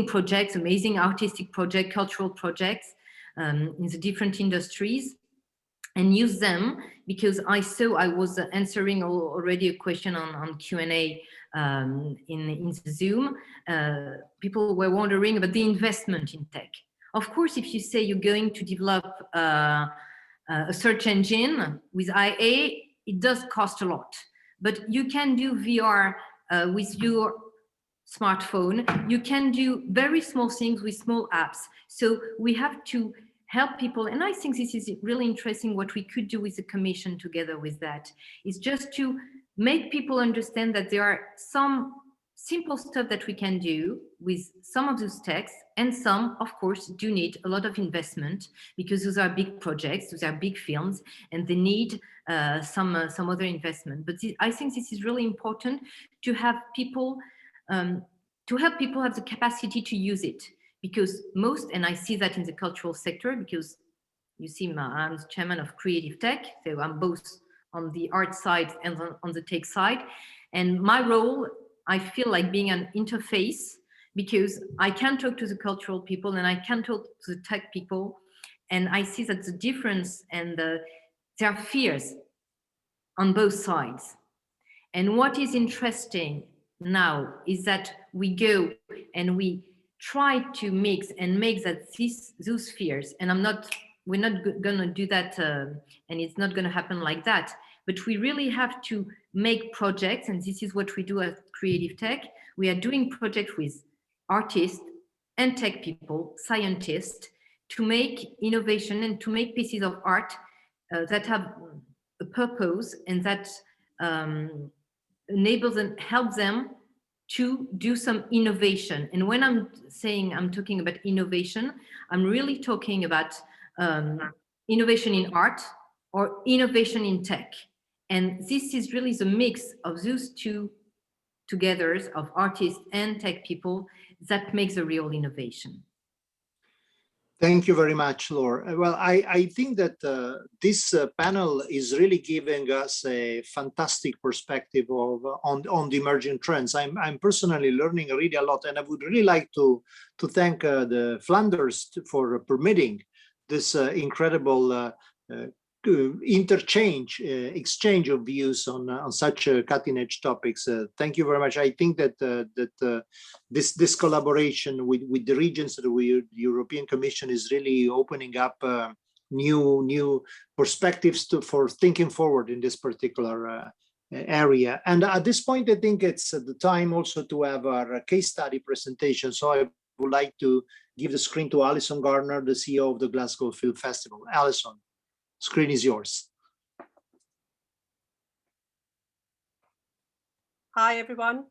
Speaker 5: projects, amazing artistic projects, cultural projects in the different industries, and use them, because I was answering already a question on Q&A in the Zoom. People were wondering about the investment in tech. Of course, if you say you're going to develop a search engine with IA, it does cost a lot. But you can do VR with your smartphone. You can do very small things with small apps. So we have to help people. And I think this is really interesting. What we could do with the commission together with that is just to make people understand that there are some simple stuff that we can do with some of those techs, and some, of course, do need a lot of investment, because those are big projects, those are big films, and they need some other investment. But I think this is really important to have people, to help people have the capacity to use it. Because most, and I see that in the cultural sector, because you see, I'm the chairman of Creative Tech, so I'm both on the art side and on the tech side. And my role, I feel like being an interface, because I can talk to the cultural people and I can talk to the tech people, and I see that the difference, and there are fears on both sides. And what is interesting now is that we go and we try to mix and make that those fears, and we're not going to do that, and it's not going to happen like that. but we really have to make projects, and this is what we do at Creative Tech. We are doing projects with artists and tech people, scientists, to make innovation and to make pieces of art that have a purpose and that enables and helps them to do some innovation. And when I'm saying I'm talking about innovation, I'm really talking about innovation in art or innovation in tech. And this is really the mix of those two togethers of artists and tech people that makes a real innovation.
Speaker 1: Thank you very much, Laure. Well, I think that this panel is really giving us a fantastic perspective of on the emerging trends. I'm personally learning really a lot, and I would really like to thank the Flanders for permitting this incredible exchange of views on such cutting-edge topics. Thank you very much. I think that this collaboration with the regions, the European Commission, is really opening up new perspectives for thinking forward in this particular area. And at this point, I think it's the time also to have our case study presentation. So I would like to give the screen to Alison Garner, the CEO of the Glasgow Film Festival. Alison, screen is yours.
Speaker 6: Hi, everyone.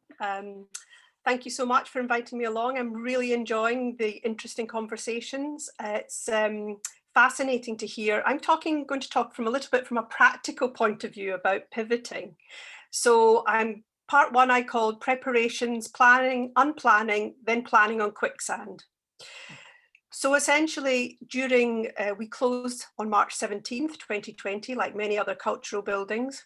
Speaker 6: Thank you so much for inviting me along. I'm really enjoying the interesting conversations. It's fascinating to hear. I'm going to talk from a little bit from a practical point of view about pivoting. So part one I called preparations, planning, unplanning, then planning on quicksand. So essentially, we closed on March 17th, 2020, like many other cultural buildings.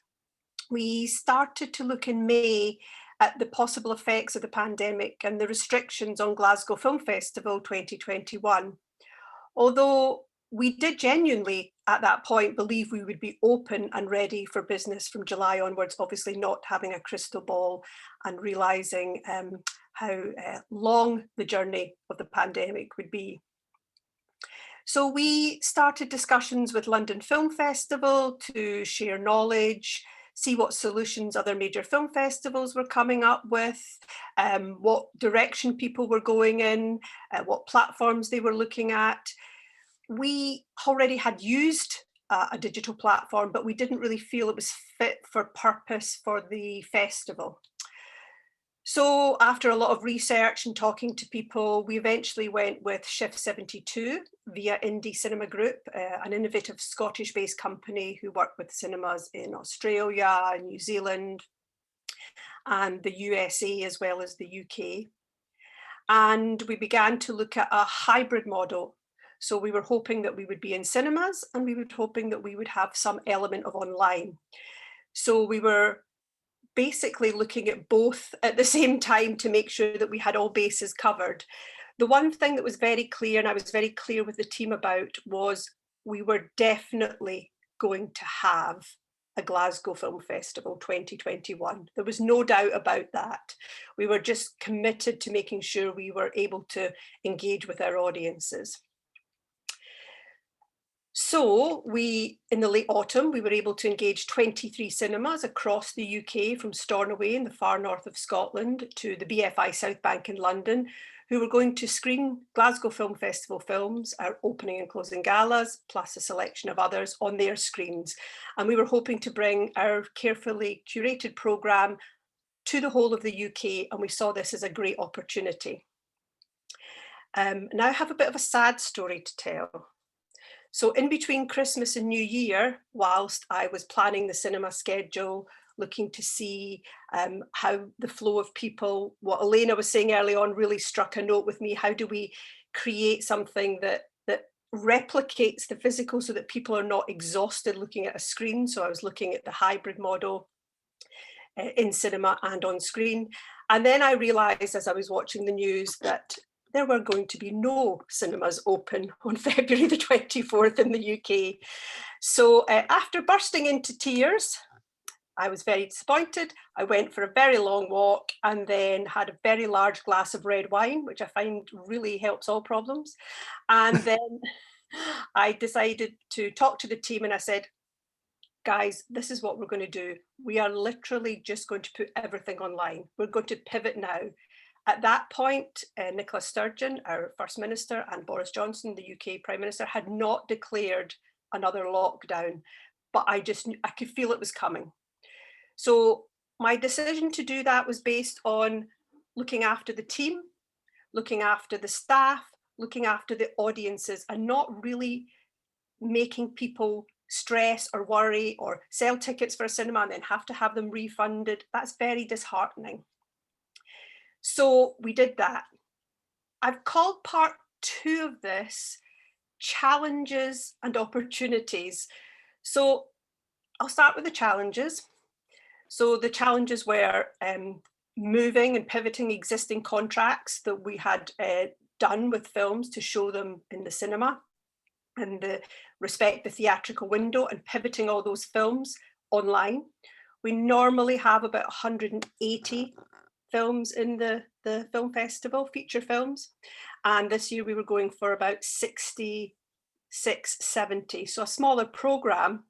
Speaker 6: We started to look in May at the possible effects of the pandemic and the restrictions on Glasgow Film Festival 2021. Although we did genuinely, at that point, believe we would be open and ready for business from July onwards, obviously not having a crystal ball and realising how long the journey of the pandemic would be. So we started discussions with London Film Festival to share knowledge, see what solutions other major film festivals were coming up with, what direction people were going in, what platforms they were looking at. We already had used a digital platform, but we didn't really feel it was fit for purpose for the festival. So after a lot of research and talking to people, we eventually went with Shift 72 via Indie Cinema Group, an innovative Scottish-based company who work with cinemas in Australia, New Zealand, and the USA, as well as the UK. And we began to look at a hybrid model. So we were hoping that we would be in cinemas, and we were hoping that we would have some element of online. So we were basically looking at both at the same time to make sure that we had all bases covered. The one thing that was very clear, and I was very clear with the team about, was we were definitely going to have a Glasgow Film Festival 2021. There was no doubt about that. We were just committed to making sure we were able to engage with our audiences. So in the late autumn, we were able to engage 23 cinemas across the UK, from Stornoway in the far north of Scotland to the BFI South Bank in London, who were going to screen Glasgow Film Festival films, our opening and closing galas, plus a selection of others on their screens. And we were hoping to bring our carefully curated programme to the whole of the UK, and we saw this as a great opportunity. Now I have a bit of a sad story to tell. So in between Christmas and New Year, whilst I was planning the cinema schedule, looking to see how the flow of people, what Elena was saying early on really struck a note with me. How do we create something that replicates the physical so that people are not exhausted looking at a screen? So I was looking at the hybrid model in cinema and on screen. And then I realized as I was watching the news that there were going to be no cinemas open on February the 24th in the UK. So after bursting into tears, I was very disappointed. I went for a very long walk and then had a very large glass of red wine, which I find really helps all problems. And then I decided to talk to the team and I said, guys, this is what we're going to do. We are literally just going to put everything online. We're going to pivot now. At that point, Nicola Sturgeon, our First Minister, and Boris Johnson, the UK Prime Minister, had not declared another lockdown, but I could feel it was coming. So my decision to do that was based on looking after the team, looking after the staff, looking after the audiences, and not really making people stress or worry or sell tickets for a cinema and then have to have them refunded. That's very disheartening. So we did that. I've called part 2 of this challenges and opportunities. So I'll start with the challenges. So the challenges were moving and pivoting existing contracts that we had done with films to show them in the cinema, and respect the theatrical window, and pivoting all those films online. We normally have about 180 films in the film festival, feature films, and this year we were going for about 66, 70, so a smaller program.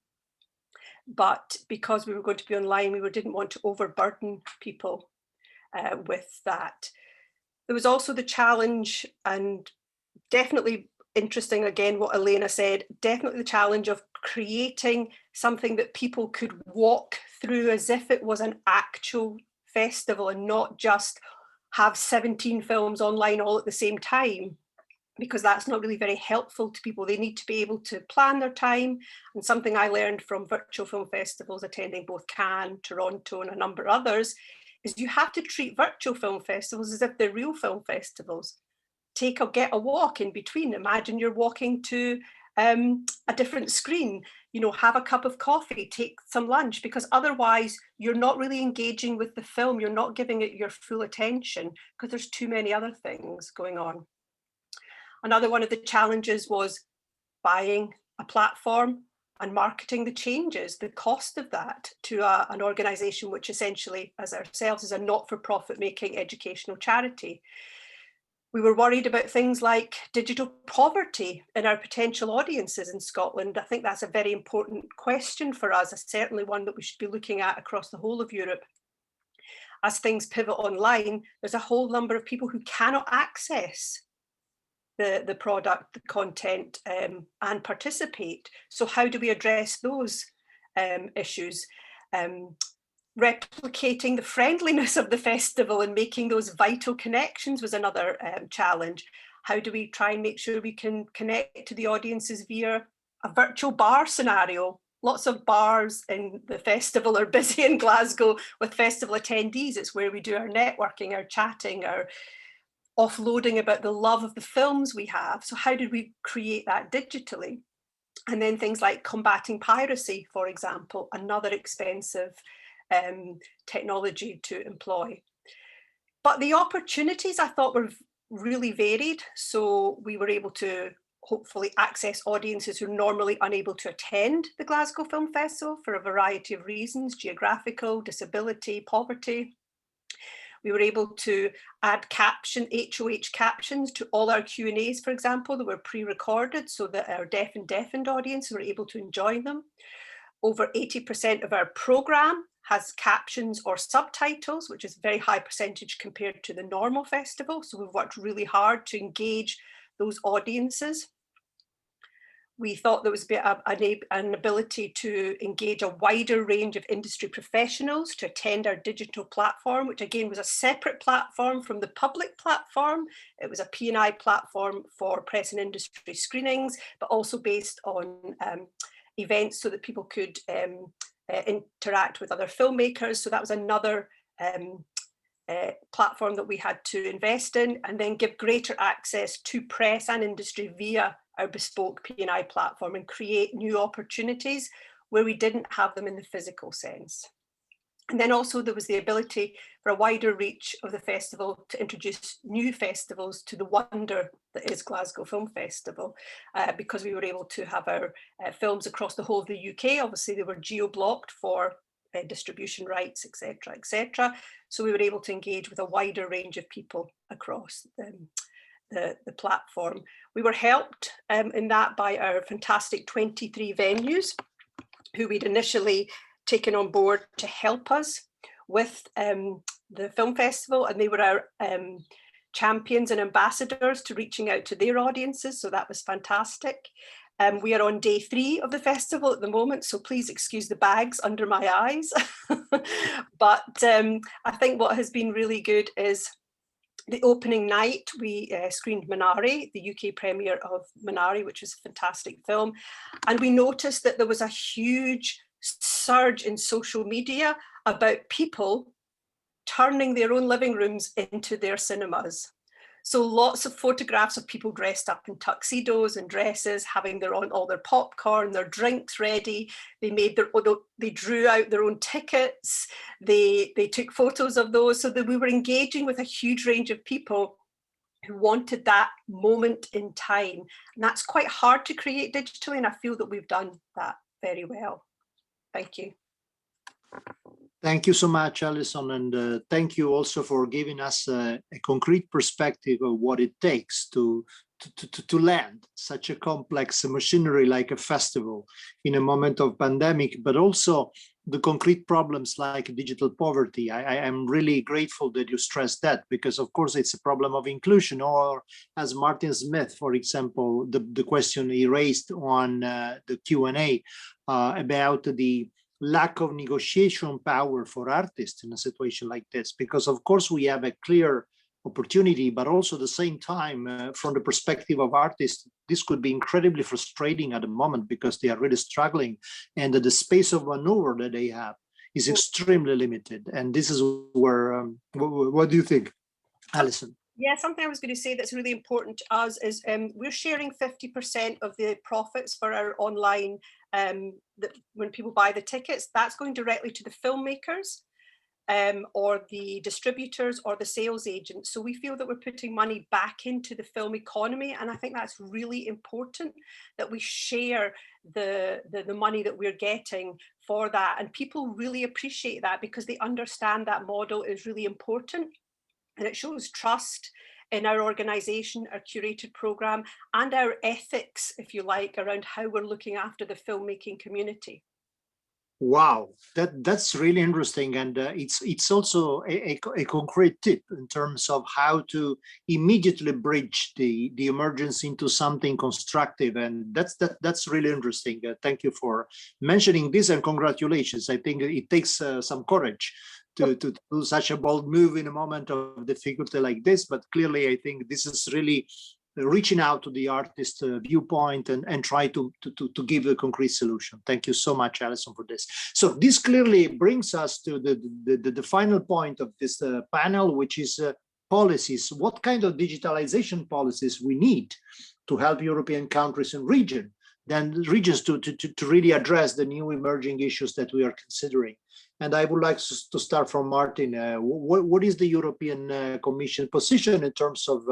Speaker 6: But because we were going to be online, we didn't want to overburden people with that. There was also the challenge, and definitely interesting again what Elena said, definitely the challenge of creating something that people could walk through as if it was an actual festival and not just have 17 films online all at the same time, because that's not really very helpful to people. They need to be able to plan their time. And something I learned from virtual film festivals, attending both Cannes, Toronto, and a number of others, is you have to treat virtual film festivals as if they're real film festivals. Get a walk in between. Imagine you're walking to a different screen, have a cup of coffee, take some lunch, because otherwise you're not really engaging with the film. You're not giving it your full attention because there's too many other things going on. Another one of the challenges was buying a platform and marketing the changes, the cost of that to an organisation which essentially, as ourselves, is a not-for-profit making educational charity. We were worried about things like digital poverty in our potential audiences in Scotland. I think that's a very important question for us, certainly one that we should be looking at across the whole of Europe. As things pivot online, there's a whole number of people who cannot access the product, the content, and participate. So how do we address those issues? Replicating the friendliness of the festival and making those vital connections was another challenge. How do we try and make sure we can connect to the audiences via a virtual bar scenario? Lots of bars in the festival are busy in Glasgow with festival attendees. It's where we do our networking, our chatting, our offloading about the love of the films we have. So how did we create that digitally? And then things like combating piracy, for example, another expensive technology to employ. But the opportunities I thought were really varied. So we were able to hopefully access audiences who are normally unable to attend the Glasgow Film Festival for a variety of reasons: geographical, disability, poverty. We were able to add HOH captions to all our Q&As, for example, that were pre-recorded so that our deaf and deafened audience were able to enjoy them. Over 80% of our programme has captions or subtitles, which is a very high percentage compared to the normal festival. So we've worked really hard to engage those audiences. We thought there was an ability to engage a wider range of industry professionals to attend our digital platform, which again was a separate platform from the public platform. It was a P&I platform for press and industry screenings, but also based on events so that people could interact with other filmmakers. So that was another platform that we had to invest in, and then give greater access to press and industry via our bespoke P&I platform, and create new opportunities where we didn't have them in the physical sense. And then also there was the ability for a wider reach of the festival to introduce new festivals to the wonder that is Glasgow Film Festival, because we were able to have our films across the whole of the UK. Obviously they were geo-blocked for distribution rights, etc., etc. So we were able to engage with a wider range of people across the platform. We were helped in that by our fantastic 23 venues who we'd initially taken on board to help us with the film festival, and they were our champions and ambassadors to reaching out to their audiences, so that was fantastic. We are on day 3 of the festival at the moment, so please excuse the bags under my eyes. But I think what has been really good is the opening night, we screened Minari, the UK premiere of Minari, which was a fantastic film. And we noticed that there was a huge surge in social media about people turning their own living rooms into their cinemas. So lots of photographs of people dressed up in tuxedos and dresses, having all their popcorn, their drinks ready. They drew out their own tickets. They took photos of those, so that we were engaging with a huge range of people who wanted that moment in time. And that's quite hard to create digitally, and I feel that we've done that very well. Thank you.
Speaker 1: Thank you so much, Alison, and thank you also for giving us a concrete perspective of what it takes to land such a complex machinery like a festival in a moment of pandemic, but also the concrete problems like digital poverty. I am really grateful that you stressed that, because of course it's a problem of inclusion, or as Martin Smith, for example, the question he raised on the Q&A about the lack of negotiation power for artists in a situation like this, because of course we have a clear opportunity, but also at the same time, from the perspective of artists, this could be incredibly frustrating at the moment because they are really struggling, and the space of maneuver that they have is extremely limited. And this is where, what do you think, Alison?
Speaker 6: Yeah, something I was going to say that's really important to us is we're sharing 50% of the profits for our online, when people buy the tickets, that's going directly to the filmmakers or the distributors or the sales agents. So we feel that we're putting money back into the film economy, and I think that's really important, that we share the money that we're getting for that. And people really appreciate that because they understand that model is really important. And it shows trust in our organisation, our curated programme, and our ethics, if you like, around how we're looking after the filmmaking community.
Speaker 1: Wow, that's really interesting, and it's also a concrete tip in terms of how to immediately bridge the emergence into something constructive, and that's really interesting. Thank you for mentioning this, and congratulations. I think it takes some courage to do such a bold move in a moment of difficulty like this, but clearly I think this is really reaching out to the artist viewpoint and try to give a concrete solution. Thank you so much, Alison, for this. So this clearly brings us to the final point of this panel, which is policies. What kind of digitalization policies we need to help European countries and regions to really address the new emerging issues that we are considering. And I would like to start from Martin. What is the European Commission position in terms of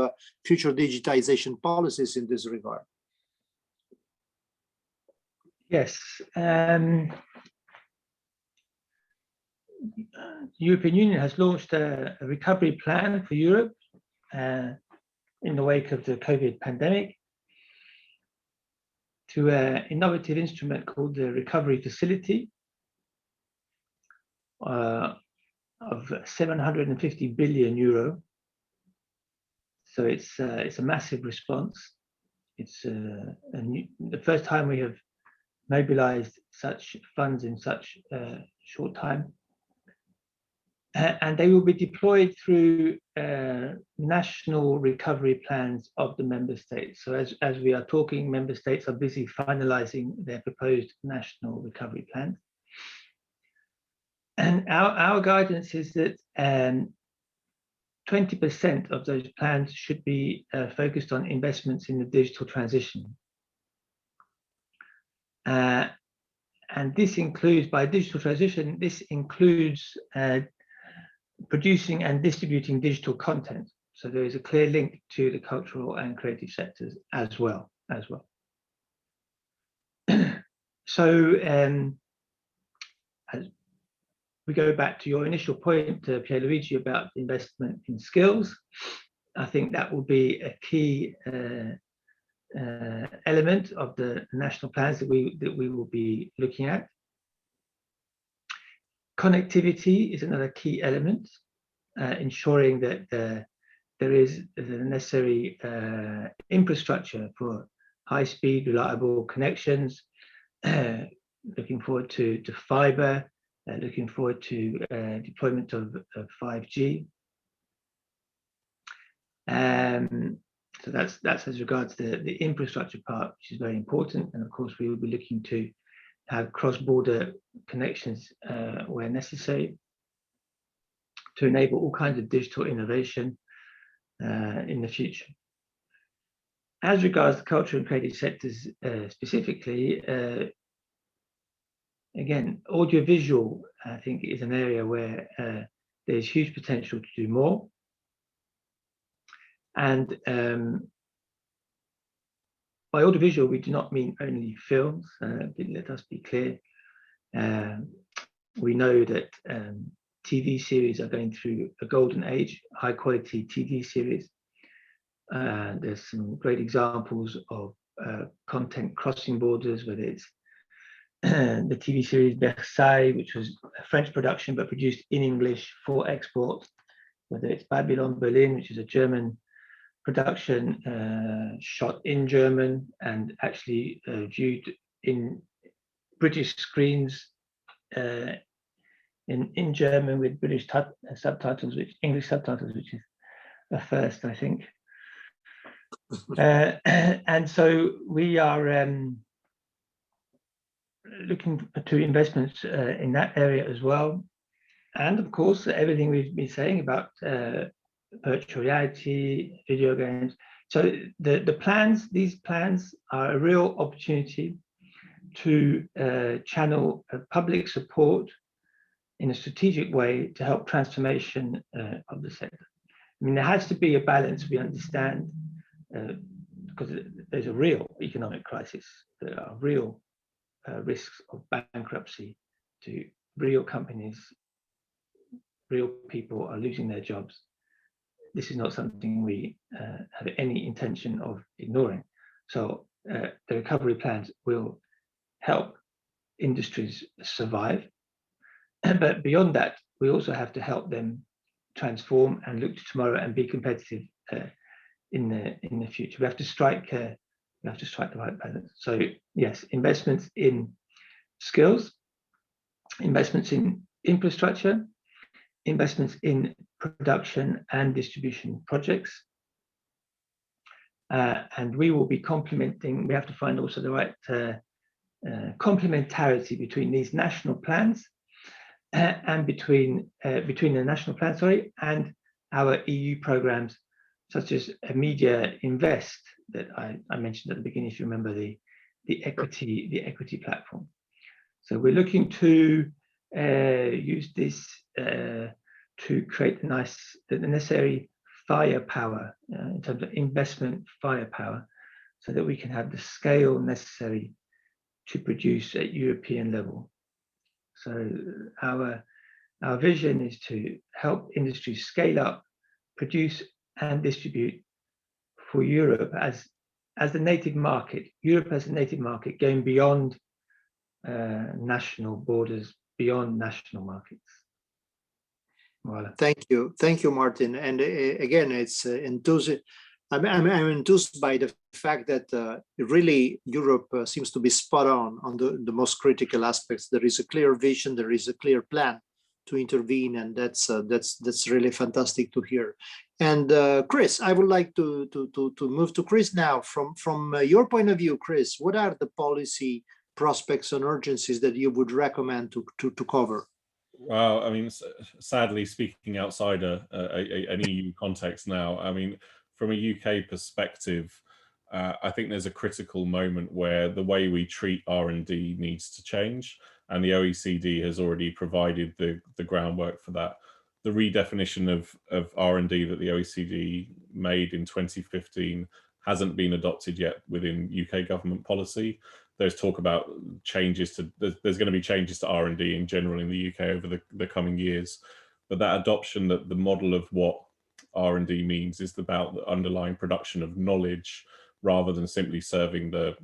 Speaker 1: future digitization policies in this regard?
Speaker 4: Yes. The European Union has launched a recovery plan for Europe in the wake of the COVID pandemic, to an innovative instrument called the Recovery Facility of 750 billion euro. So it's a massive response. It's the first time we have mobilized such funds in such a short time. And they will be deployed through national recovery plans of the member states. So as we are talking, member states are busy finalizing their proposed national recovery plans. And our guidance is that 20% of those plans should be focused on investments in the digital transition. And this includes, by digital transition, this includes producing and distributing digital content. So there is a clear link to the cultural and creative sectors as well. So as we go back to your initial point, Pierluigi, about investment in skills, I think that will be a key element of the national plans that we will be looking at. Connectivity is another key element, ensuring that there is the necessary infrastructure for high-speed, reliable connections. Looking forward to fiber, looking forward to deployment of 5G. So that's as regards the infrastructure part, which is very important. And of course, we will be looking to have cross-border connections where necessary to enable all kinds of digital innovation in the future. As regards the cultural and creative sectors specifically, again, audiovisual, I think, is an area where there's huge potential to do more. And by audiovisual, we do not mean only films. Let us be clear. We know that TV series are going through a golden age, high quality TV series. There's some great examples of content crossing borders, whether it's the TV series Versailles, which was a French production but produced in English for export, whether it's Babylon Berlin, which is a German production shot in German and actually viewed in British screens in German with British subtitles, English subtitles, which is a first, I think. And so we are looking to investments in that area as well. And of course, everything we've been saying about virtual reality, video games. So these plans are a real opportunity to channel public support in a strategic way to help transformation of the sector. I mean, there has to be a balance, we understand, because there's a real economic crisis. There are real risks of bankruptcy to real companies. Real people are losing their jobs. This is not something we have any intention of ignoring. So the recovery plans will help industries survive. But beyond that, we also have to help them transform and look to tomorrow and be competitive in the future. We have to strike the right balance. So yes, investments in skills, investments in infrastructure, investments in production and distribution projects. And we will be complementing, we have to find also the right complementarity between these national plans and between the national plan, and our EU programs, such as Media Invest that I mentioned at the beginning, if you remember the equity platform. So we're looking to use this to create the necessary firepower in terms of investment firepower, so that we can have the scale necessary to produce at European level. So our vision is to help industries scale up, produce and distribute for Europe as the native market. Europe as a native market, going beyond national borders, beyond national markets. Voilà.
Speaker 1: Thank you, Martin. And again, it's enthusing. I'm enthused by the fact that really Europe seems to be spot on the most critical aspects. There is a clear vision, there is a clear plan to intervene, and that's really fantastic to hear. And Chris, I would like to move to Chris now. From your point of view, Chris, what are the policy prospects and urgencies that you would recommend to cover?
Speaker 3: Well, I mean, sadly, speaking outside an EU context now, I mean, from a UK perspective, I think there's a critical moment where the way we treat R&D needs to change, and the OECD has already provided the groundwork for that. The redefinition of R&D that the OECD made in 2015 hasn't been adopted yet within UK government policy. There's talk about changes to, there's going to be changes to R&D in general in the UK over the coming years, but that adoption, that the model of what R&D means is about the underlying production of knowledge rather than simply serving the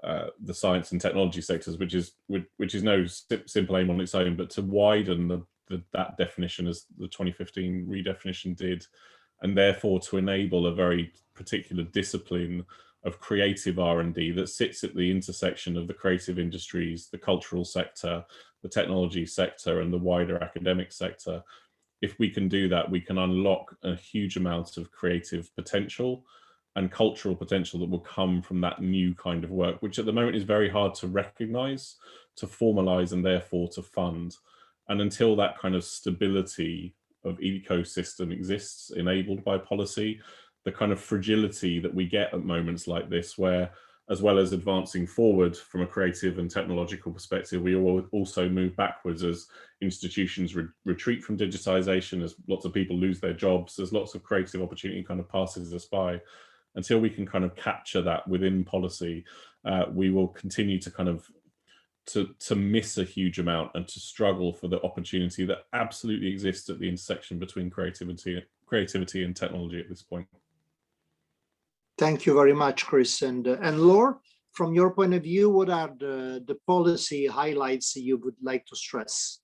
Speaker 3: the science and technology sectors, which is no simple aim on its own, but to widen that definition as the 2015 redefinition did, and therefore to enable a very particular discipline of creative R&D that sits at the intersection of the creative industries, the cultural sector, the technology sector, and the wider academic sector. If we can do that, we can unlock a huge amount of creative potential and cultural potential that will come from that new kind of work, which at the moment is very hard to recognize, to formalize, and therefore to fund. And until that kind of stability of ecosystem exists, enabled by policy, the kind of fragility that we get at moments like this, where as well as advancing forward from a creative and technological perspective, we will also move backwards as institutions retreat from digitization, as lots of people lose their jobs, as lots of creative opportunity kind of passes us by. Until we can kind of capture that within policy, we will continue to kind of to miss a huge amount and to struggle for the opportunity that absolutely exists at the intersection between creativity and technology at this point.
Speaker 1: Thank you very much, Chris. And Laure, from your point of view, what are the policy highlights you would like to stress?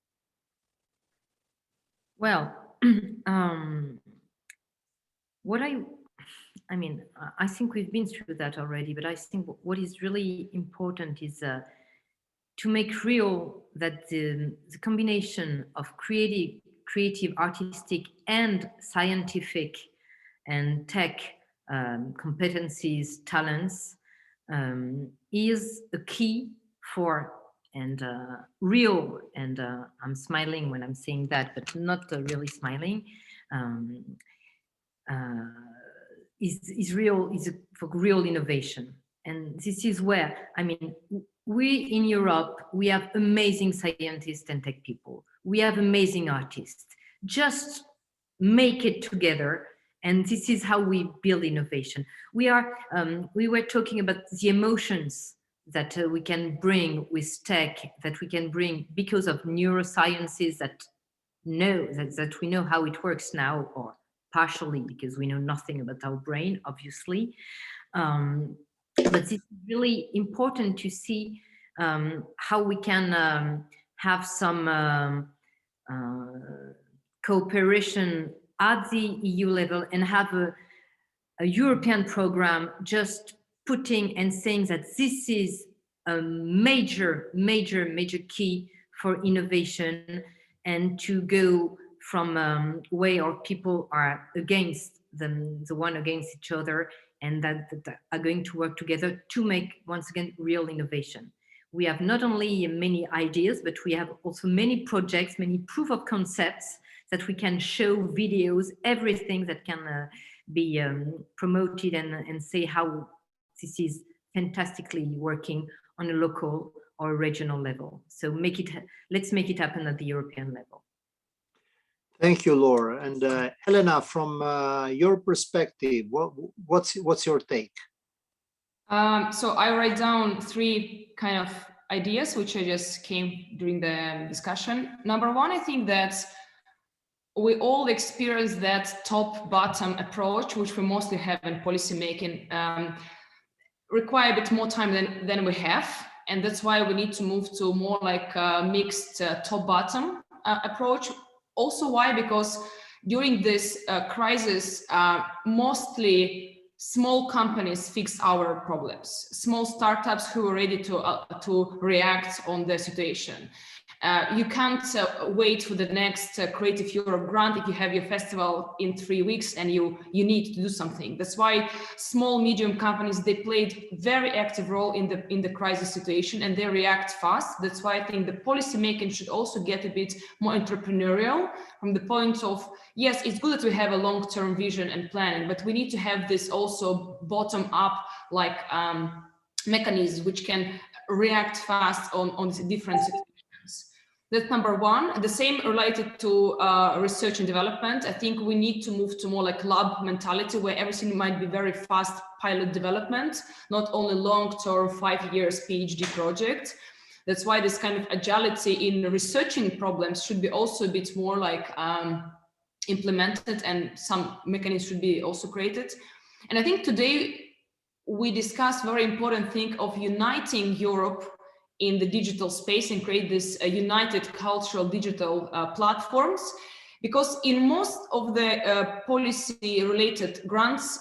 Speaker 5: Well, I mean, I think we've been through that already, but I think what is really important is to make real that the combination of creative, artistic, and scientific and tech competencies, talents, is a key for real, and I'm smiling when I'm saying that, but not really smiling, is for real innovation. And this is where, I mean, we in Europe, we have amazing scientists and tech people. We have amazing artists. Just make it together. And this is how we build innovation. We were talking about the emotions that we can bring with tech, that we can bring because of neurosciences that we know how it works now, or partially because we know nothing about our brain, obviously. But it's really important to see how we can have some cooperation at the EU level and have a European program just putting and saying that this is a major key for innovation, and to go from way or people are against them, the one against each other, and that are going to work together to make, once again, real innovation. We have not only many ideas, but we have also many projects, many proof of concepts that we can show, videos, everything that can be promoted and say how this is fantastically working on a local or regional level. So let's make it happen at the European level.
Speaker 1: Thank you, Laure. And Elena, from your perspective, what's your take?
Speaker 2: So I write down 3 kind of ideas, which I just came during the discussion. Number 1, I think that we all experience that top-bottom approach, which we mostly have in policy making, require a bit more time than we have. And that's why we need to move to more like a mixed top-bottom approach. Also, why? Because during this crisis, mostly small companies fix our problems. Small startups who are ready to react on the situation. You can't wait for the next Creative Europe grant if you have your festival in 3 weeks and you need to do something. That's why small, medium companies, they played very active role in the crisis situation, and they react fast. That's why I think the policy making should also get a bit more entrepreneurial from the point of, yes, it's good that we have a long-term vision and planning, but we need to have this also bottom-up like mechanisms which can react fast on different situations. That's number 1. The same related to research and development. I think we need to move to more like lab mentality, where everything might be very fast pilot development, not only long-term 5 years PhD project. That's why this kind of agility in researching problems should be also a bit more like implemented, and some mechanisms should be also created. And I think today we discussed very important thing of uniting Europe in the digital space and create this united cultural digital platforms. Because in most of the policy-related grants,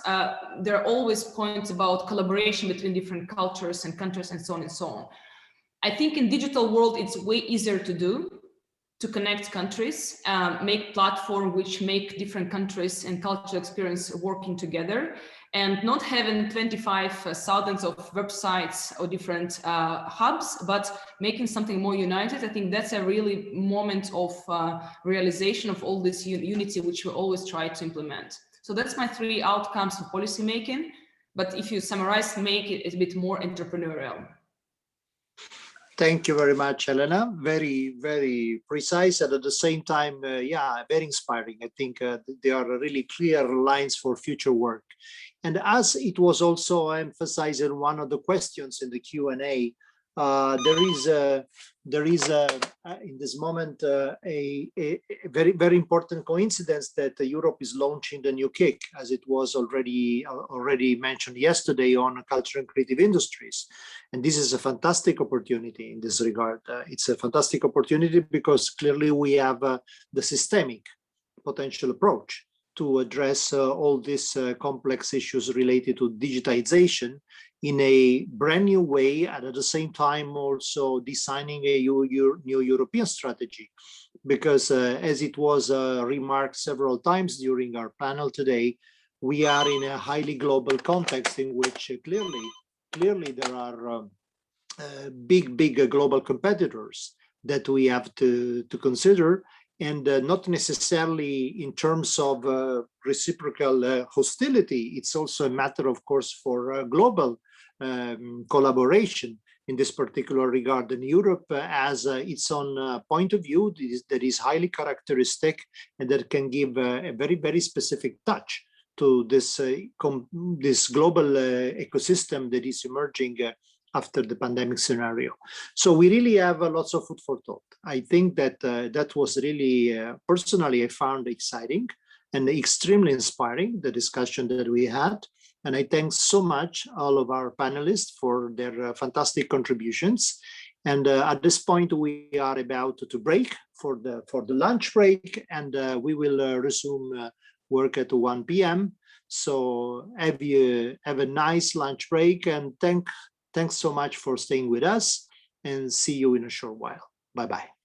Speaker 2: there are always points about collaboration between different cultures and countries and so on and so on. I think in digital world, it's way easier to do, to connect countries, make platform which make different countries and cultural experience working together, and not having 25,000 of websites or different hubs, but making something more united. I think that's a really moment of realization of all this unity, which we always try to implement. So that's my 3 outcomes of policy making. But if you summarize, make it a bit more entrepreneurial.
Speaker 1: Thank you very much, Elena. Very, very precise, and at the same time, yeah, very inspiring. I think there are really clear lines for future work. And as it was also emphasized in one of the questions in the Q&A, there is in this moment a very, very important coincidence that Europe is launching the new KIC, as it was already mentioned yesterday on culture and creative industries. And this is a fantastic opportunity in this regard. It's a fantastic opportunity because clearly we have the systemic potential approach to address all these complex issues related to digitization in a brand new way, and at the same time also designing a new European strategy. Because as it was remarked several times during our panel today, we are in a highly global context in which clearly there are big global competitors that we have to consider, and not necessarily in terms of reciprocal hostility. It's also a matter, of course, for global collaboration in this particular regard. And Europe has its own point of view that is highly characteristic and that can give a very, very specific touch to this, this global ecosystem that is emerging after the pandemic scenario. So we really have lots of food for thought. I think that that was really, personally, I found exciting and extremely inspiring, the discussion that we had. And I thank so much all of our panelists for their fantastic contributions. And at this point, we are about to break for the lunch break, and we will resume work at 1 p.m. So have a nice lunch break, and thanks so much for staying with us, and see you in a short while. Bye-bye.